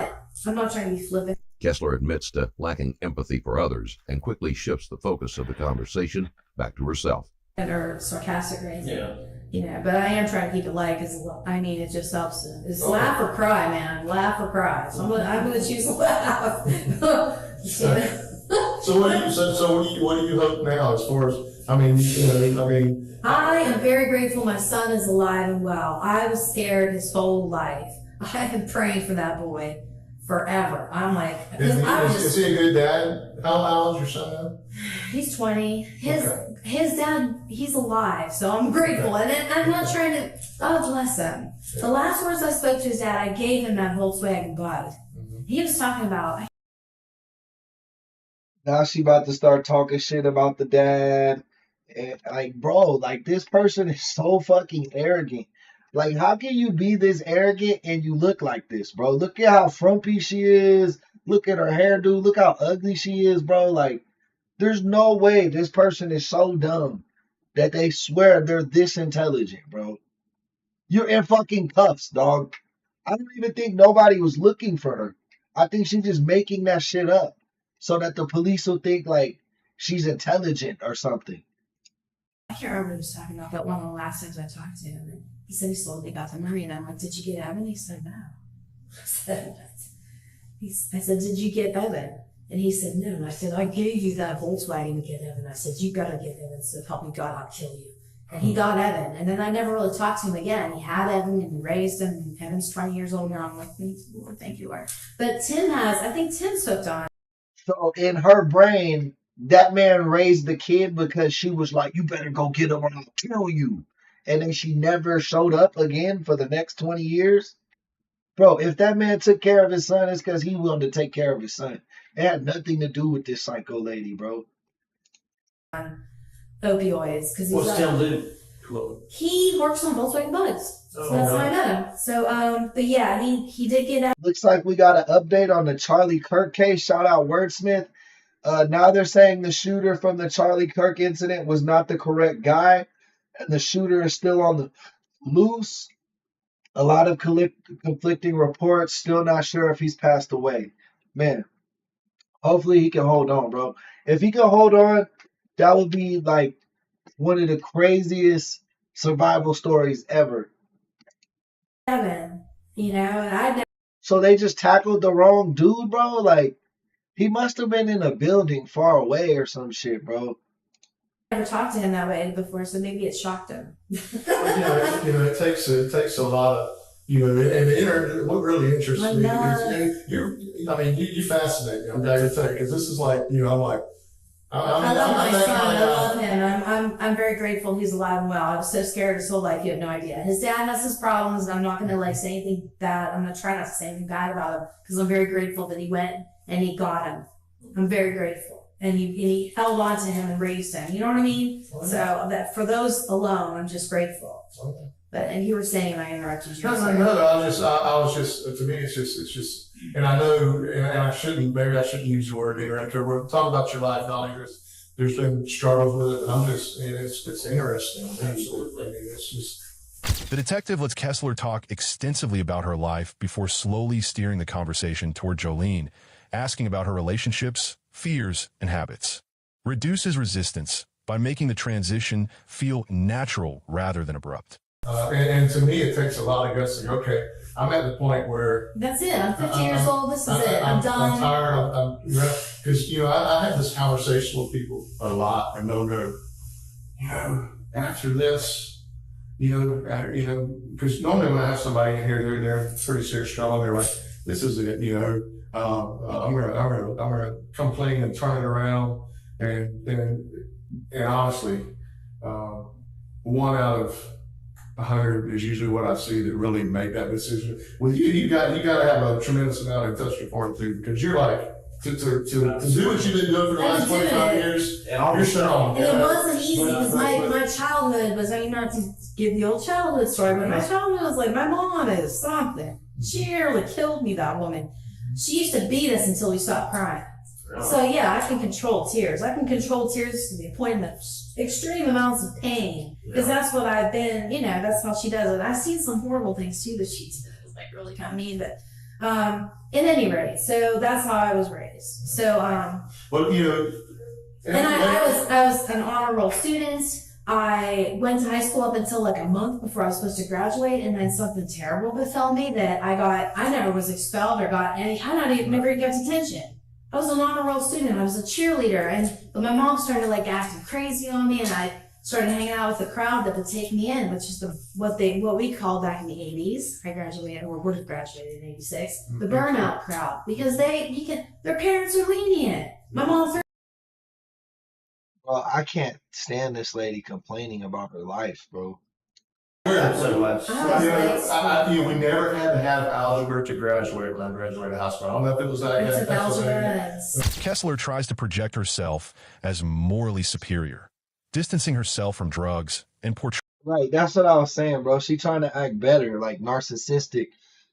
I'm not trying to be flippant. Kessler admits to lacking empathy for others and quickly shifts the focus of the conversation back to herself. Or sarcastic or anything. Yeah. But I am trying to keep it light because it just helps. It's laugh or cry, man. Laugh or cry. So I'm gonna choose to laugh. So what do you hope now as far as I am very grateful my son is alive and well. I was scared his whole life. I have been praying for that boy forever. I'm like, is he a good dad? How old is your son now? He's 20. His dad, he's alive, so I'm grateful. And I'm not trying to, oh, bless him. The last words I spoke to his dad, I gave him that Volkswagen Bug. He was talking about. Now she about to start talking shit about the dad. And like, bro, like this person is so fucking arrogant. Like, how can you be this arrogant and you look like this, bro? Look at how frumpy she is. Look at her hairdo. Look how ugly she is, bro. Like, there's no way this person is so dumb that they swear they're this intelligent, bro. You're in fucking cuffs, dog. I don't even think nobody was looking for her. I think she's just making that shit up so that the police will think, like, she's intelligent or something. I can't remember what he was talking about, but one of the last times I talked to him, he said he slowly got the money, and I'm like, did you get Evan? He said, no. I said, did you get Evan? And he said, no. And I said, I gave you that Volkswagen to get Evan. I said, you gotta get Evan, so help me God, I'll kill you. And he got Evan, and then I never really talked to him again. He had Evan and raised him, and Evan's 20 years old now. I'm like, Lord, thank you, Lord. But I think Tim's hooked on. So in her brain, that man raised the kid because she was like, you better go get him or I'll kill you. And then she never showed up again for the next 20 years. Bro, if that man took care of his son, it's because he wanted to take care of his son. It had nothing to do with this psycho lady, bro. Opioids, because What's Tim do? He works on Volkswagen Bugs. So that's how I met him. So, but yeah, he did get out. Looks like we got an update on the Charlie Kirk case. Shout out Wordsmith. Now they're saying the shooter from the Charlie Kirk incident was not the correct guy, and the shooter is still on the loose. A lot of conflicting reports. Still not sure if he's passed away. man, hopefully he can hold on, bro. If he can hold on, that would be like one of the craziest survival stories ever. Seven, and I So they just tackled the wrong dude, bro. Like he must have been in a building far away or some shit, bro. never talked to him that way before, so maybe it shocked him. It takes a lot of, and what really interests me is you fascinate me. I'm glad to tell you, because this is like, I'm like, I love my son. I love him. I'm very grateful he's alive and well. I was so scared his whole life. You have no idea. His dad has his problems, and I'm not gonna like say anything bad. I'm gonna try not to say anything bad about him because I'm very grateful that he went and he got him. I'm very grateful, and he held on to him and raised him. You know what I mean? So that for those alone, I'm just grateful. But and you were saying I interrupted you. No, I was just, to me, it's just, and I know, and I shouldn't, maybe I shouldn't use the word interactive. We're talking about your life, Donnie. There's been struggles with it, and I'm just, it's interesting. Absolutely. I mean, it's just. The detective lets Kessler talk extensively about her life before slowly steering the conversation toward Jolene, asking about her relationships, fears, and habits. Reduces resistance by making the transition feel natural rather than abrupt. And to me, it takes a lot of guts to go, okay, I'm at the point where. That's it. I'm 50 years old. This is it. I'm done. I'm tired. Because, I have this conversation with people a lot, and they'll go, after this, because normally when I have somebody in here, they're pretty serious, strong. They're like, this is it, I'm gonna come clean and turn it around, and honestly, 1 out of 100 is usually what I see that really make that decision. With you got to have a tremendous amount of intestinal fortitude, because you're like to do what you've been doing for the last 25 years. You're strong. And it wasn't easy because my childhood was, not to give the old childhood story, but my childhood was like, my mom is something. She nearly killed me, that woman. She used to beat us until we stopped crying. So yeah, I can control tears. I can control tears to the point of extreme amounts of pain, because that's what I've been. That's how she does it. I've seen some horrible things too that she does, like really kind of mean. But in any rate, so that's how I was raised. So and I was an honor roll student. I went to high school up until like a month before I was supposed to graduate, and then something terrible befell me that I never was expelled or got any. Never even got detention. I was an honor roll student. I was a cheerleader, but my mom started like acting crazy on me, and I started hanging out with the crowd that would take me in, which is what we called back in the 80s. I graduated, or would have graduated in 86. The burnout crowd, because their parents are lenient. My mom. Well, I can't stand this lady complaining about her life, bro. So much. We never had to have algebra to graduate when I graduated high school. I don't know if it was that. Kessler tries to project herself as morally superior, distancing herself from drugs and portraying. Right, that's what I was saying, bro. She trying to act better, like narcissistic.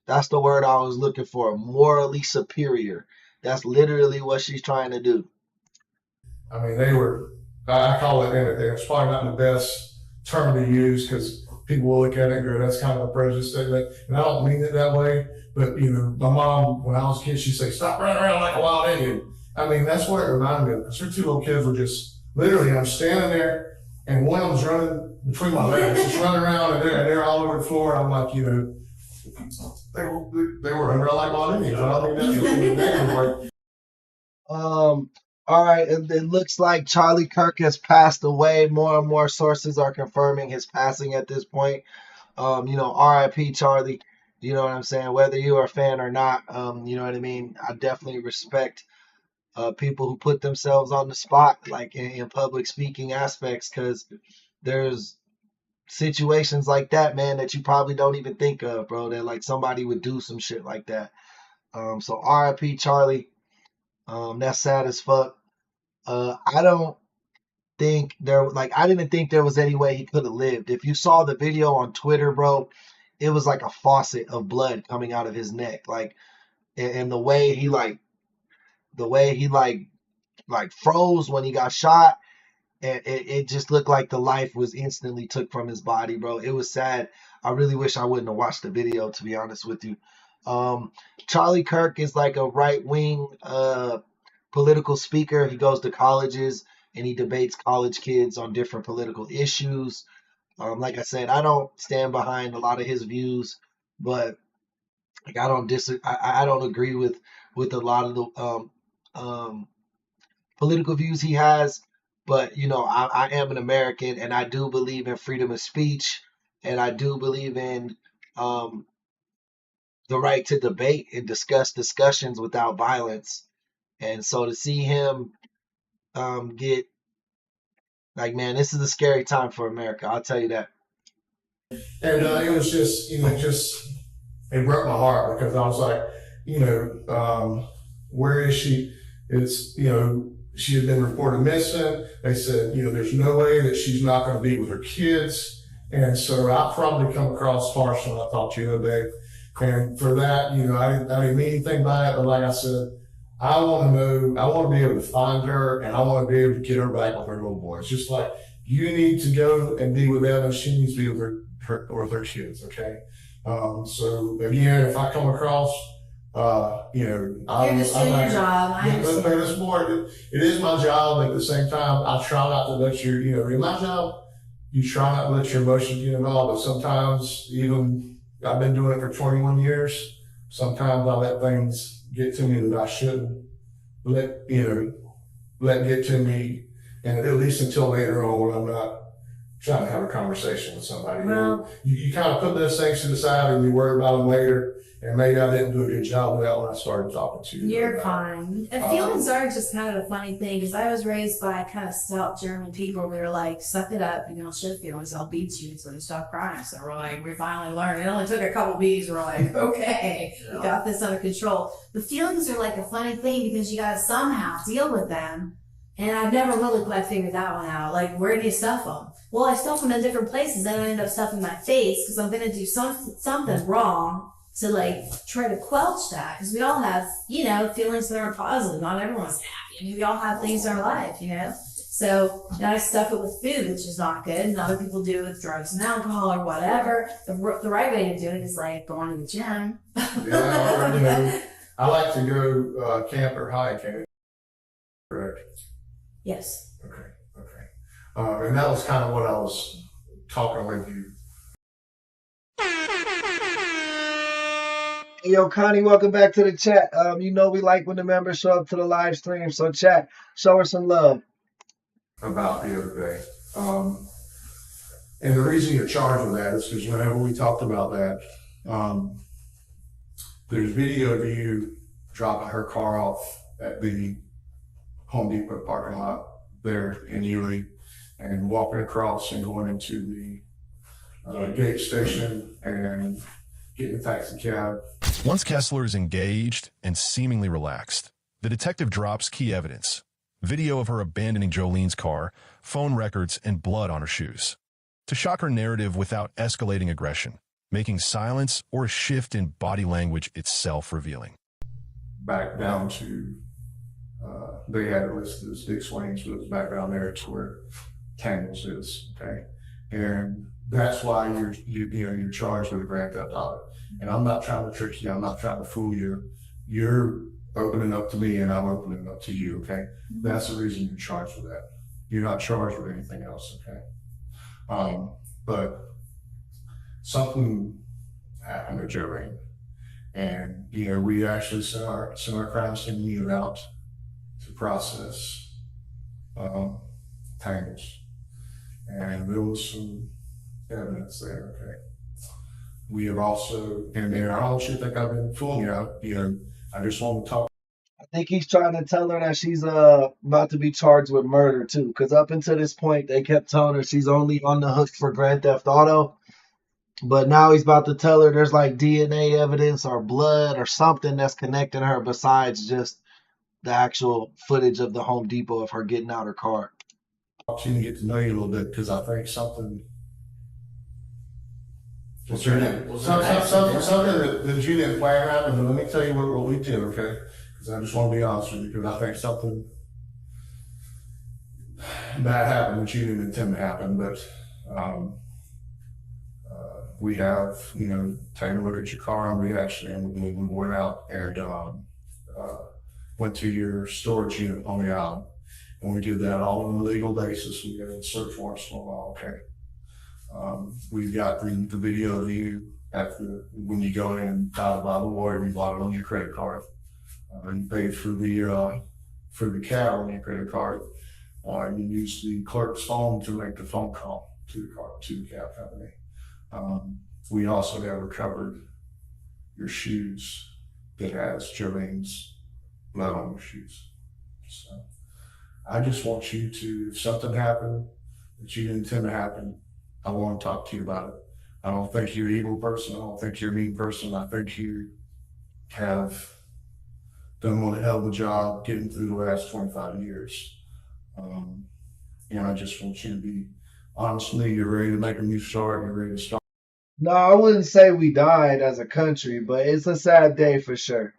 That's the word I was looking for. Morally superior. That's literally what she's trying to do. I mean, I call it, it's probably not the best term to use, because people will look at it and go, that's kind of a prejudice statement. And I don't mean it that way, but my mom, when I was a kid, she'd say, stop running around like a wild Indian. I mean, that's what it reminded me of, because her 2 little kids were just, literally, I'm standing there, and one of them's running between my legs, just running around, and they're all over the floor, and I'm like, they were running around like wild Indians. I don't think that's what all right, it looks like Charlie Kirk has passed away. More and more sources are confirming his passing at this point. R.I.P. Charlie. You know what I'm saying? Whether you are a fan or not, you know what I mean? I definitely respect people who put themselves on the spot, like in public speaking aspects, because there's situations like that, man, that you probably don't even think of, bro, that like somebody would do some shit like that. So R.I.P. Charlie. That's sad as fuck. I don't think I didn't think there was any way he could have lived. If you saw the video on Twitter, bro, it was like a faucet of blood coming out of his neck. Like, and the way he froze when he got shot, and it just looked like the life was instantly took from his body, bro. It was sad. I really wish I wouldn't have watched the video, to be honest with you. Charlie Kirk is like a right-wing political speaker. He goes to colleges and he debates college kids on different political issues. Like I said, I don't stand behind a lot of his views, but like I don't agree with a lot of the political views he has. But I am an American, and I do believe in freedom of speech, and I do believe in um, the right to debate and discussions without violence. And so to see him get like, man, this is a scary time for America. I'll tell you that. And it was just, it broke my heart because I was like, where is she? It's, she had been reported missing. They said, there's no way that she's not going to be with her kids. And so I probably come across harsh when I talked to you the other day. And for that, I didn't mean anything by it, but like I said, I want to know, I want to be able to find her, and I want to be able to get her back with her little boy. It's just like, you need to go and be with Evan. She needs to be with her kids, okay? So again, if I come across, You're just doing your job. I understand. It's more, it is my job. At the same time, I try not to let in my job, you try not to let your emotions get involved, but sometimes even, I've been doing it for 21 years. Sometimes I let things get to me that I shouldn't let get to me, and at least until later on when I'm not trying to have a conversation with somebody. Well, you kind of put those things to the side and you worry about them later. And maybe I didn't do a good job of that when I started talking to you. You're fine. And feelings are just kind of a funny thing because I was raised by kind of stout German people. We were like, suck it up, shit feelings, I'll beat you until you stop crying. So we're like, we finally learned. It only took a couple beats. We're like, okay, we got this under control. The feelings are like a funny thing because you got to somehow deal with them. And I've never really quite figured that one out. Like, where do you stuff them? Well, I stuff them in different places. Then I end up stuffing my face because I'm going to do something wrong to try to quelch that, because we all have feelings that are positive. Not everyone's happy. We all have things in our life, so I stuff it with food, which is not good, and other people do it with drugs and alcohol or whatever. The right way to do it is going to the gym. I like to go camp or hike. Correct. Yes. Okay. And that was kind of what I was talking with you. Hey, yo, Connie, welcome back to the chat. We like when the members show up to the live stream, so chat, show her some love. About the other day. And the reason you're charged with that is because whenever we talked about that, there's video of you dropping her car off at the Home Depot parking lot there in Ely and walking across and going into the gate station and getting a taxi cab. Once Kessler is engaged and seemingly relaxed, the detective drops key evidence: video of her abandoning Jolene's car, phone records, and blood on her shoes, to shock her narrative without escalating aggression, making silence or a shift in body language itself revealing. Back down to, they had it listed as Dick Swain's, but it was back down there to where Tangles is, okay? And that's why you're charged with a grand theft auto. And I'm not trying to trick you. I'm not trying to fool you. You're opening up to me and I'm opening up to you, okay? That's the reason you're charged with that. You're not charged with anything else, okay? But something happened to Jolene. And, we actually sent our crime scene unit out to process Tangles. And there was some evidence there, okay? We have also, and I don't think I've been fooling you, I just want to talk. I think he's trying to tell her that she's about to be charged with murder too, because up until this point, they kept telling her she's only on the hook for grand theft auto. But now he's about to tell her there's DNA evidence or blood or something that's connecting her besides just the actual footage of the Home Depot of her getting out her car. To get to know you a little bit, because I think something. Something that you didn't plan happened, but let me tell you what we did, okay? Because I just want to be honest with you, because I think something bad happened that you didn't intend to happen, but we have, taken a look at your car, and we actually we went out and went to your storage unit on the island. And we did that all on a legal basis. We got a search warrant for a while, okay. We've got the video of you when you go in and buy the lawyer, you bought it on your credit card. You paid for the cab on your credit card. You used the clerk's phone to make the phone call to the cab company. We also have recovered your shoes that has Jolene's blood on your shoes. So I just want you to, if something happened that you didn't intend to happen, I want to talk to you about it. I don't think you're an evil person. I don't think you're a mean person. I think you have done one hell of a job getting through the last 25 years. And I just want you to be honest with me. You're ready to make a new start. You're ready to start. No, I wouldn't say we died as a country, but it's a sad day for sure.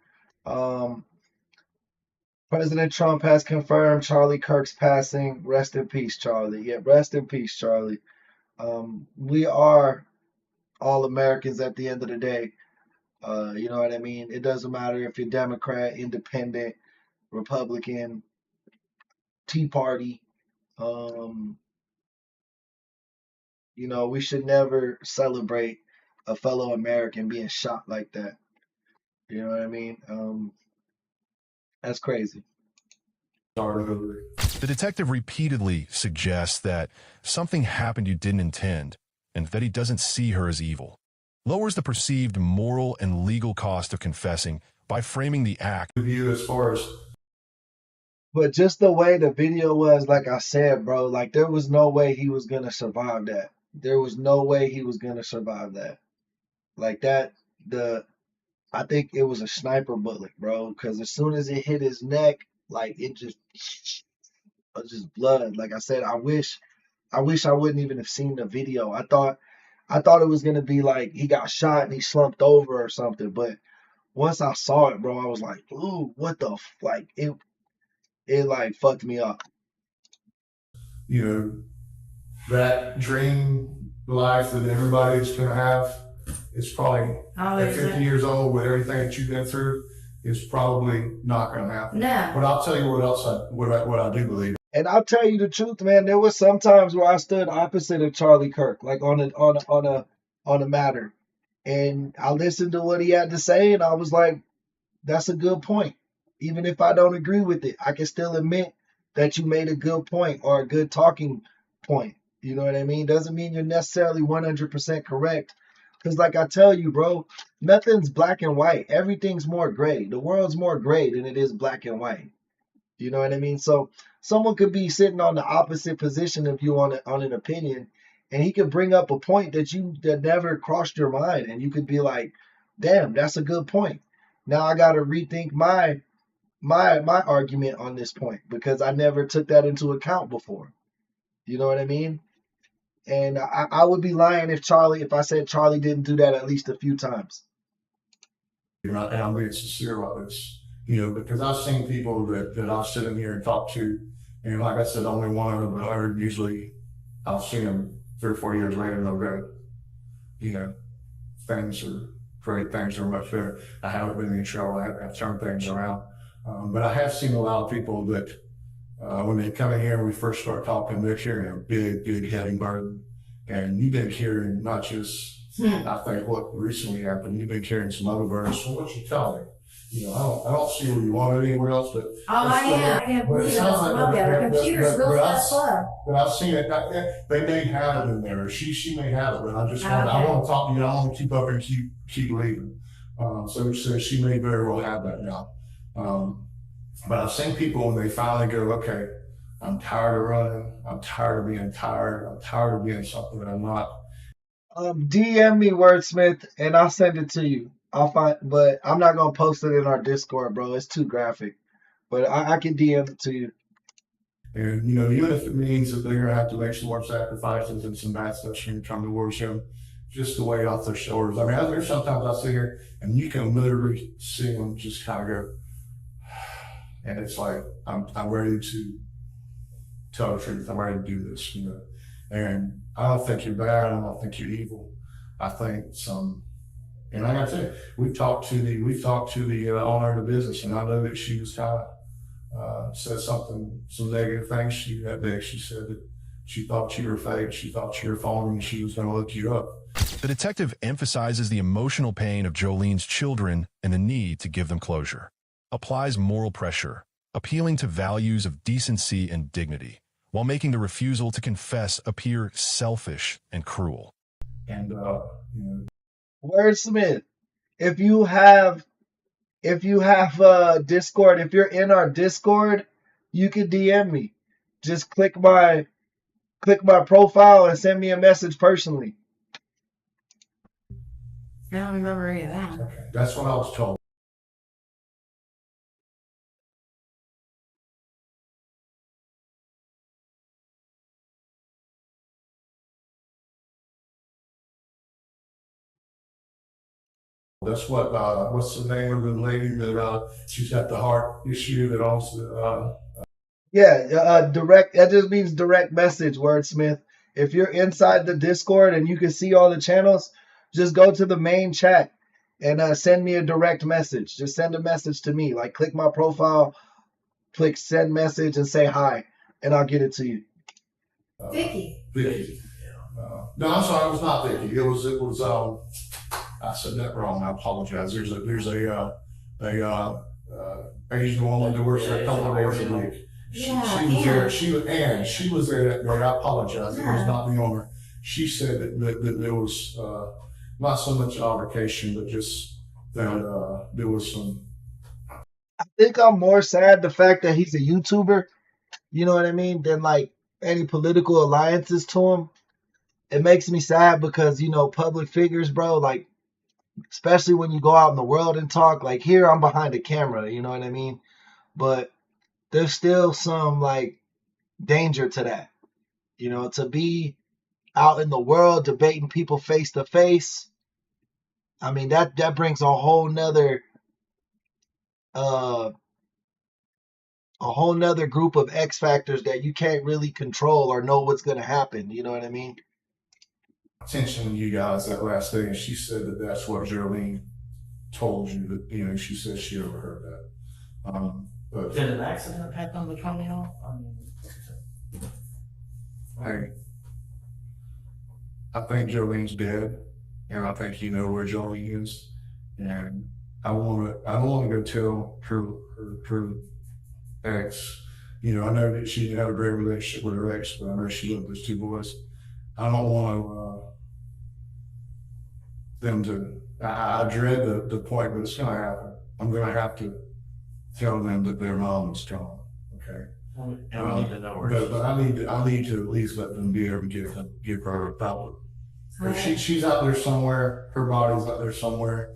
President Trump has confirmed Charlie Kirk's passing. Rest in peace, Charlie. Yeah, rest in peace, Charlie. We are all Americans at the end of the day. You know what I mean? It doesn't matter if you're Democrat, Independent, Republican, Tea Party. We should never celebrate a fellow American being shot like that. You know what I mean? That's crazy. The detective repeatedly suggests that something happened you didn't intend and that he doesn't see her as evil. Lowers the perceived moral and legal cost of confessing by framing the act. You as far as But just the way the video was, like I said, bro, like there was no way he was gonna survive that. There was no way he was gonna survive that. Like that, I think it was a sniper bullet, bro, because as soon as it hit his neck, like it just blood. Like I said, I wish I wouldn't even have seen the video. I thought it was gonna be like he got shot and he slumped over or something. But once I saw it, bro, I was like, ooh, what the like it like fucked me up. That dream life that everybody's gonna have is probably at 50 years old with everything that you've been through is probably not gonna happen. No. But I'll tell you what I do believe. And I'll tell you the truth, man. There was some times where I stood opposite of Charlie Kirk, like on a matter, and I listened to what he had to say, and I was like, "That's a good point." Even if I don't agree with it, I can still admit that you made a good point or a good talking point. You know what I mean? Doesn't mean you're necessarily 100% correct. Because like I tell you, bro, nothing's black and white. Everything's more gray. The world's more gray than it is black and white. You know what I mean? So someone could be sitting on the opposite position of you on an opinion, and he could bring up a point that never crossed your mind, and you could be like, "Damn, that's a good point." Now I got to rethink my argument on this point because I never took that into account before. You know what I mean? And I would be lying if I said Charlie didn't do that at least a few times. And I'm being sincere about this, because I've seen people that I've sit in here and talked to, and like I said, only one of them I heard. Usually I'll see them 3 or 4 years later and they'll go, things are great, things are much better. I haven't been in trouble, I've turned things around. But I have seen a lot of people that when they come in here and we first start talking, they're carrying a big heavy burden. And you've been carrying not just, I think what recently happened, you've been carrying some other burdens. So what you tell me? I don't see where you want it anywhere else, but I have computer's real fast slow. But I've seen it. They may have it in there. She may have it, but I just want I want to talk to you. I want to keep up and keep leaving. So she may very well have that now. But I've seen people when they finally go, okay, I'm tired of running. I'm tired of being tired. I'm tired of being something that I'm not. DM me Wordsmith and I'll send it to you. But I'm not gonna post it in our Discord, bro. It's too graphic. But I can DM it to you. And even if it means that they're gonna have to make some more sacrifices and some bad stuff to come towards him, just the weight off their shoulders. I mean, there's sometimes I sit here and you can literally see them just kind of go, and it's like I'm ready to tell the truth. I'm ready to do this, And I don't think you're bad. I don't think you're evil. I think and like I said, we've talked to the owner of the business, and I know that she was kind of said some negative things to you that day. She said that she thought you were fake, she thought you were phony, and she was going to look you up. The detective emphasizes the emotional pain of Jolene's children and the need to give them closure, applies moral pressure, appealing to values of decency and dignity, while making the refusal to confess appear selfish and cruel. And, Wordsmith, if you have Discord, if you're in our Discord, you can DM me. Just click my profile and send me a message personally. I don't remember any of that. okay, that's what I was told. That's what's the name of the lady that she's got the heart issue that also Direct. That just means direct message, Wordsmith. If you're inside the Discord and you can see all the channels, just go to the main chat and send me a direct message. Just send a message to me. Like, click my profile, click send message, and say hi, and I'll get it to you. Vicky. Vicky. No, I'm sorry, it was not Vicky. It was I said that wrong. I apologize. There's a Asian woman that works there a couple of hours a week. She was there. She was there that day. I apologize. It was not the owner. She said that there was not so much altercation, but just that there was some. I think I'm more sad the fact that he's a YouTuber, you know what I mean, than like any political alliances to him. It makes me sad because, public figures, bro, like, especially when you go out in the world and talk, like here I'm behind a camera, you know what I mean? But there's still some like danger to that, to be out in the world debating people face to face. I mean, that brings a whole nother group of X factors that you can't really control or know what's going to happen. You know what I mean? Attention to you guys that last day, and she said that that's what Jolene told you that she said she overheard that. But Did an accident happen between y'all? I think Jolene's dead, and I think you know where Jolene is, and I don't want to go tell her ex. I know that she had a great relationship with her ex, but I know she loved those two boys. I don't want them to. I dread the point, but it's going to happen. I'm going to have to tell them that their mom is gone. Okay. And we need to know where But I need to at least let them be able to give her a thought. If she's out there somewhere, her body's out there somewhere.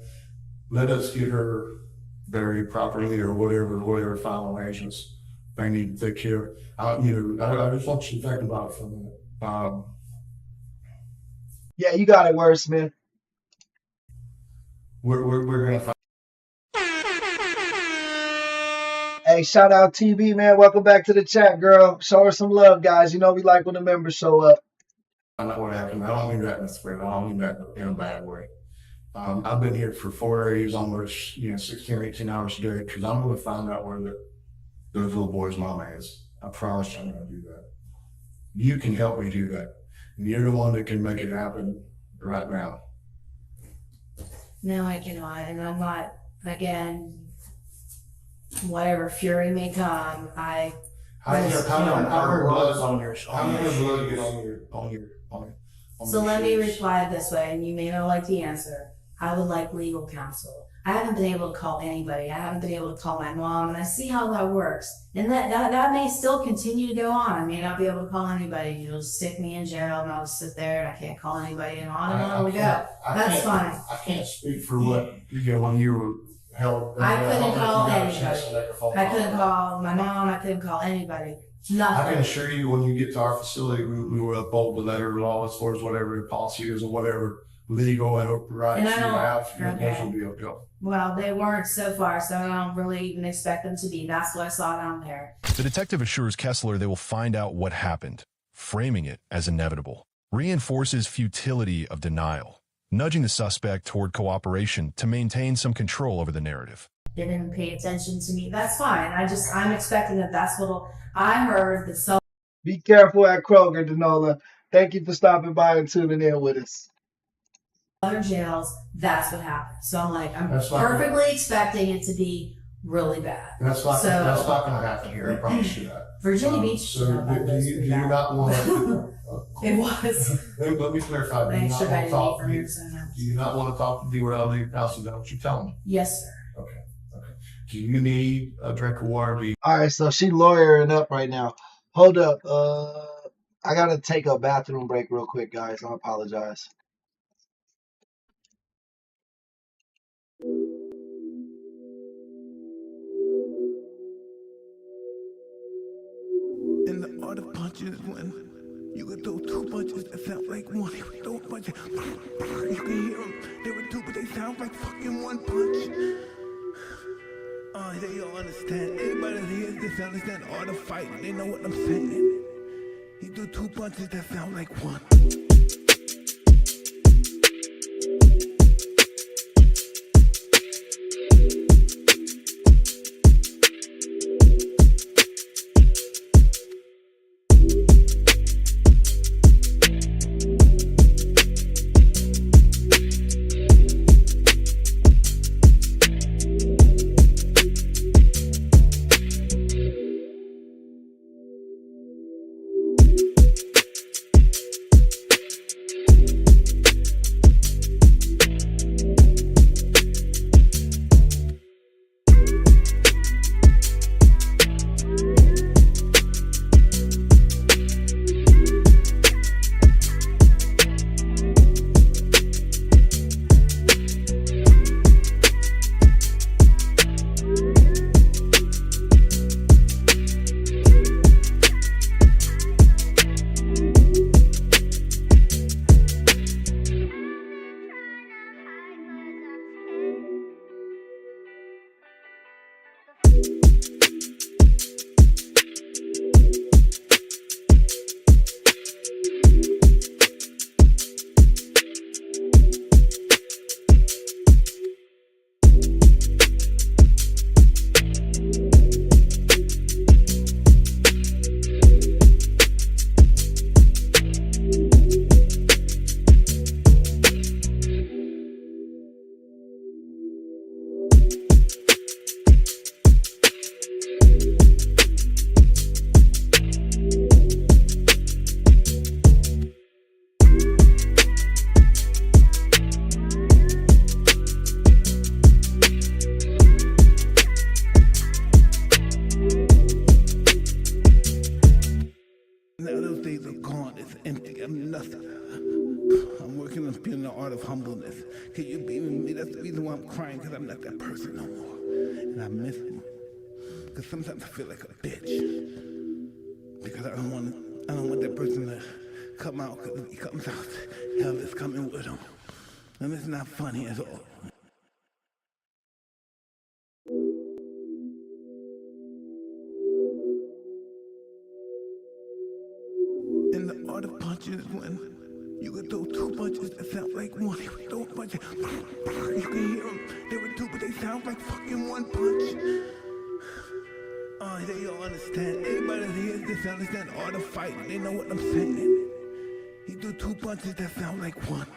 Let us get her buried properly or whatever final arrangements they need to take care of. I just want you to think about it for a minute. Yeah, you got it, Wordsmith. We're gonna find. Hey, shout out TV, man. Welcome back to the chat, girl. Show her some love, guys. We like when the members show up. I know what happened. I don't mean that in a swear. I don't mean that in a bad way. I've been here for 4 days, almost 16 or 18 hours a day, because I'm going to find out where those little boys' mama is. I promise you I'm going to do that. You can help me do that. And you're the one that can make it happen right now. No, I cannot, and I'm not. Again, whatever fury may come, How many blood get on your So let me reply this way, and you may not like the answer. I would like legal counsel. I haven't been able to call anybody. I haven't been able to call my mom, and I see how that works. And that may still continue to go on. I may not be able to call anybody. You'll stick me in jail, and I'll just sit there, and I can't call anybody, and on we go. That's fine. I can't speak for what when you were held. I couldn't call anybody. I couldn't call my mom. I couldn't call anybody. Nothing. I can assure you, when you get to our facility, we will uphold the letter of law as far as whatever your policy is or whatever legal and rights you have. Those will be upheld. Well, they weren't so far, so I don't really even expect them to be. That's what I saw down there. The detective assures Kessler they will find out what happened, framing it as inevitable, reinforces futility of denial, nudging the suspect toward cooperation to maintain some control over the narrative. Didn't pay attention to me. That's fine. I'm expecting that's I heard that some Be careful at Kroger, Denola. Thank you for stopping by and tuning in with us. other jails, that's what happened. So I'm like, I'm That's not perfectly expecting it to be really bad. That's not So- that's not going to happen here. I promise you that. Virginia Beach. So do you not want to? It was. Let me clarify. Do you Extra not want to talk? from here, so no. Do you not want to talk to DRL House? Is that what you're telling me? Yes, sir. Okay. Okay. Do you need a drink of water? All right, so she lawyering up right now. Hold up. I gotta take a bathroom break real quick, guys. I apologize. And the art of punching is when you can throw two punches that sound like one. You can throw punches, you can hear them. There were two, but they sound like fucking one punch. They all understand. Anybody that hears this understand art of fighting. They know what I'm saying. He threw two punches that sound like one. Now those days are gone. It's empty. I'm nothing. I'm working on being the art of humbleness. Can you be with me? That's the reason why I'm crying, because I'm not that person no more. And I miss him. Because sometimes I feel like a bitch. Because I don't want that person to come out, because if he comes out, hell is coming with him. And it's not funny at all. And the art of punching is when you can throw two punches that sound like one. You can throw punches, you can hear them. There were two, but they sound like fucking one punch. They all understand. Anybody that hears this understand art of fighting. They know what I'm saying. He threw two punches that sound like one.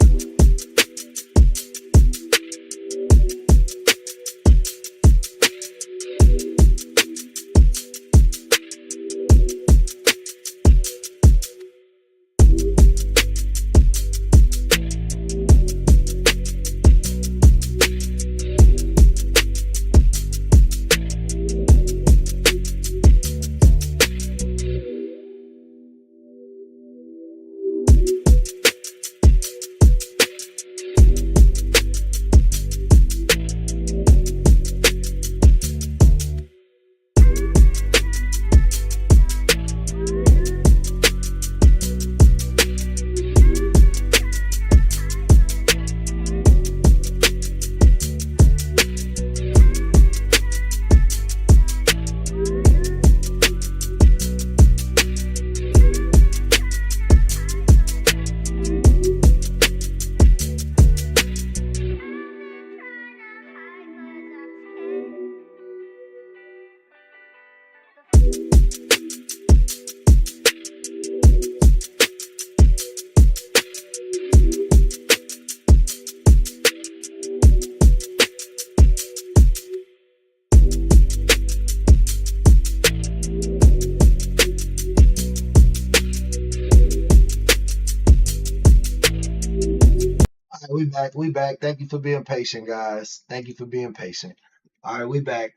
back. We back. Thank you for being patient, guys. Thank you for being patient. All right, we back.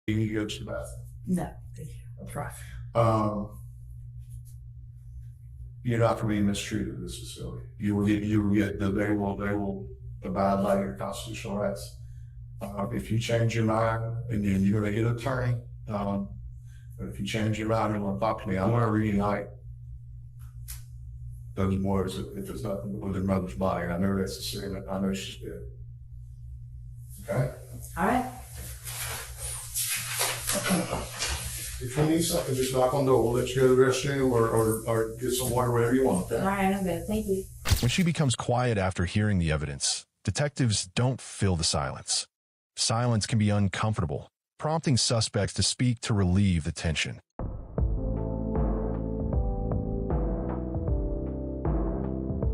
You go to the bathroom. No, thank you. I'll try. You're not going to be mistreated in this facility. You will get they will abide by your constitutional rights. If you change your mind, and then you're going to get an attorney, but if you change your mind and want to talk to me, I'm going to reunite those boys if there's nothing with their mother's body. I know that's the secret. I know she's dead. Okay? All right. If you need something, just knock on the door. We'll let you go to the restroom or get some water, whatever you want. Okay? All right, I'm good. Thank you. When she becomes quiet after hearing the evidence, detectives don't fill the silence. Silence can be uncomfortable, prompting suspects to speak to relieve the tension.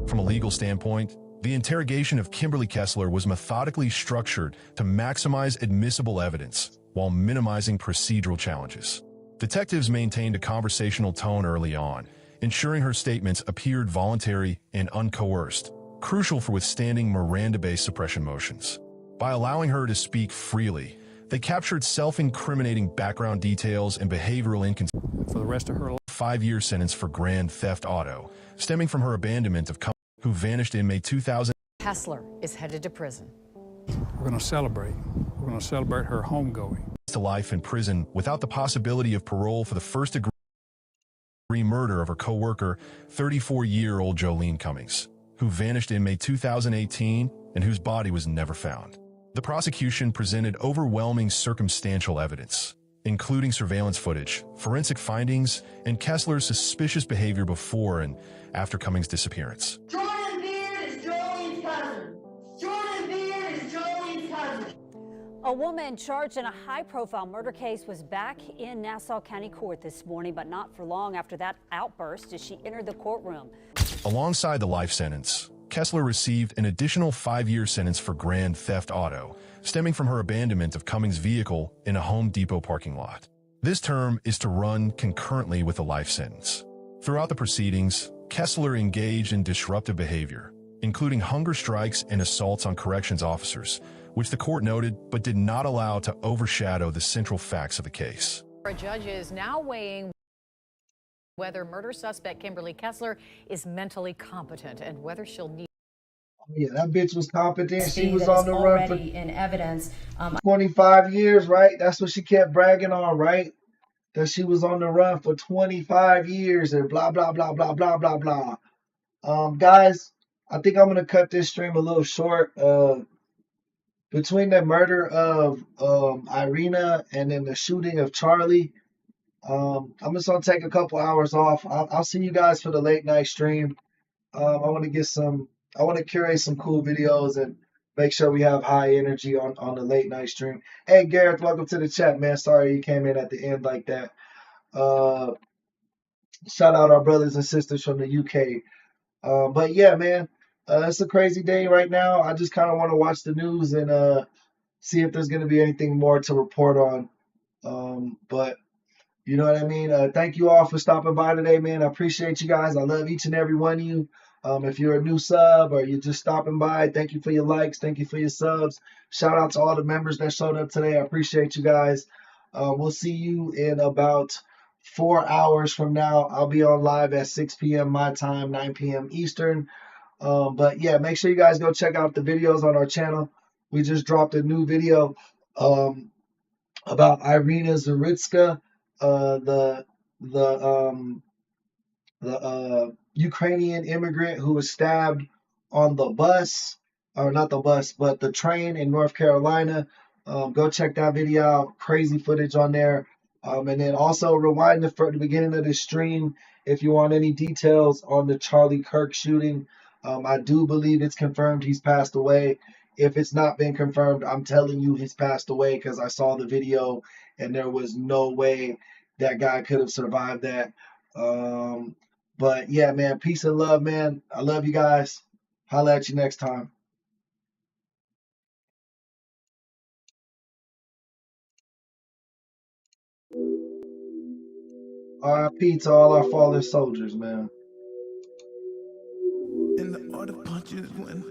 From a legal standpoint, the interrogation of Kimberly Kessler was methodically structured to maximize admissible evidence while minimizing procedural challenges. Detectives maintained a conversational tone early on, ensuring her statements appeared voluntary and uncoerced, crucial for withstanding Miranda-based suppression motions. By allowing her to speak freely, they captured self-incriminating background details and behavioral inconsistencies. For the rest of her life, 5-year sentence for grand theft auto, stemming from her abandonment of who vanished in May 2000. Kessler is headed to prison. we're going to celebrate. We're going to celebrate her homegoing. To life in prison without the possibility of parole for the first-degree murder of her co-worker, 34-year-old Jolene Cummings, who vanished in May 2018 and whose body was never found. The prosecution presented overwhelming circumstantial evidence, including surveillance footage, forensic findings, and Kessler's suspicious behavior before and after Cummings' disappearance. Jordan Beard is Jolene's cousin. Jordan Beard is Jolene's cousin. A woman charged in a high-profile murder case was back in Nassau County Court this morning, but not for long after that outburst as she entered the courtroom. Alongside the life sentence, Kessler received an additional 5-year sentence for grand theft auto, stemming from her abandonment of Cummings' vehicle in a Home Depot parking lot. This term is to run concurrently with a life sentence. Throughout the proceedings, Kessler engaged in disruptive behavior, including hunger strikes and assaults on corrections officers, which the court noted but did not allow to overshadow the central facts of the case. A judge is now weighing whether murder suspect Kimberly Kessler is mentally competent and whether she'll need. Yeah, that bitch was competent. She was That on is the run for already in evidence. 25 years, right? That's what she kept bragging on, right? That she was on the run for 25 years and blah, blah, blah, blah, blah, blah, blah. Guys, I think I'm going to cut this stream a little short. Between the murder of Irina and then the shooting of Charlie, I'm just going to take a couple hours off. I'll see you guys for the late night stream. I want to curate some cool videos and make sure we have high energy on the late night stream. Hey, Gareth, welcome to the chat, man. Sorry you came in at the end like that. Shout out our brothers and sisters from the UK. But yeah, man, it's a crazy day right now. I just kind of want to watch the news and see if there's going to be anything more to report on. But you know what I mean? Thank you all for stopping by today, man. I appreciate you guys. I love each and every one of you. If you're a new sub or you're just stopping by, thank you for your likes. Thank you for your subs. Shout out to all the members that showed up today. I appreciate you guys. We'll see you in about 4 hours from now. I'll be on live at 6 p.m. my time, 9 p.m. Eastern. But yeah, make sure you guys go check out the videos on our channel. We just dropped a new video about Irina Zaritska, the Ukrainian immigrant who was stabbed on the bus, or not the bus, but the train in North Carolina. Go check that video out. Crazy footage on there. And then also rewind the beginning of the stream if you want any details on the Charlie Kirk shooting. I do believe it's confirmed he's passed away. If it's not been confirmed, I'm telling you he's passed away because I saw the video and there was no way that guy could have survived that. But yeah, man, peace and love, man. I love you guys. Holla at you next time. RIP to all our fallen soldiers, man. And the art of punching is when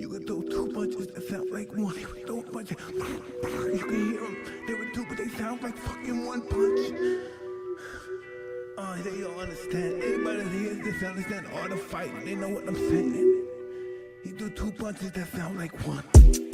You could throw 2 punches that sound like one. He would throw a punch. You can hear them. They were 2, but they sound like fucking 1 punch. They don't understand. Anybody that hears this understand art of fighting. They know what I'm saying. He threw 2 punches that sound like 1.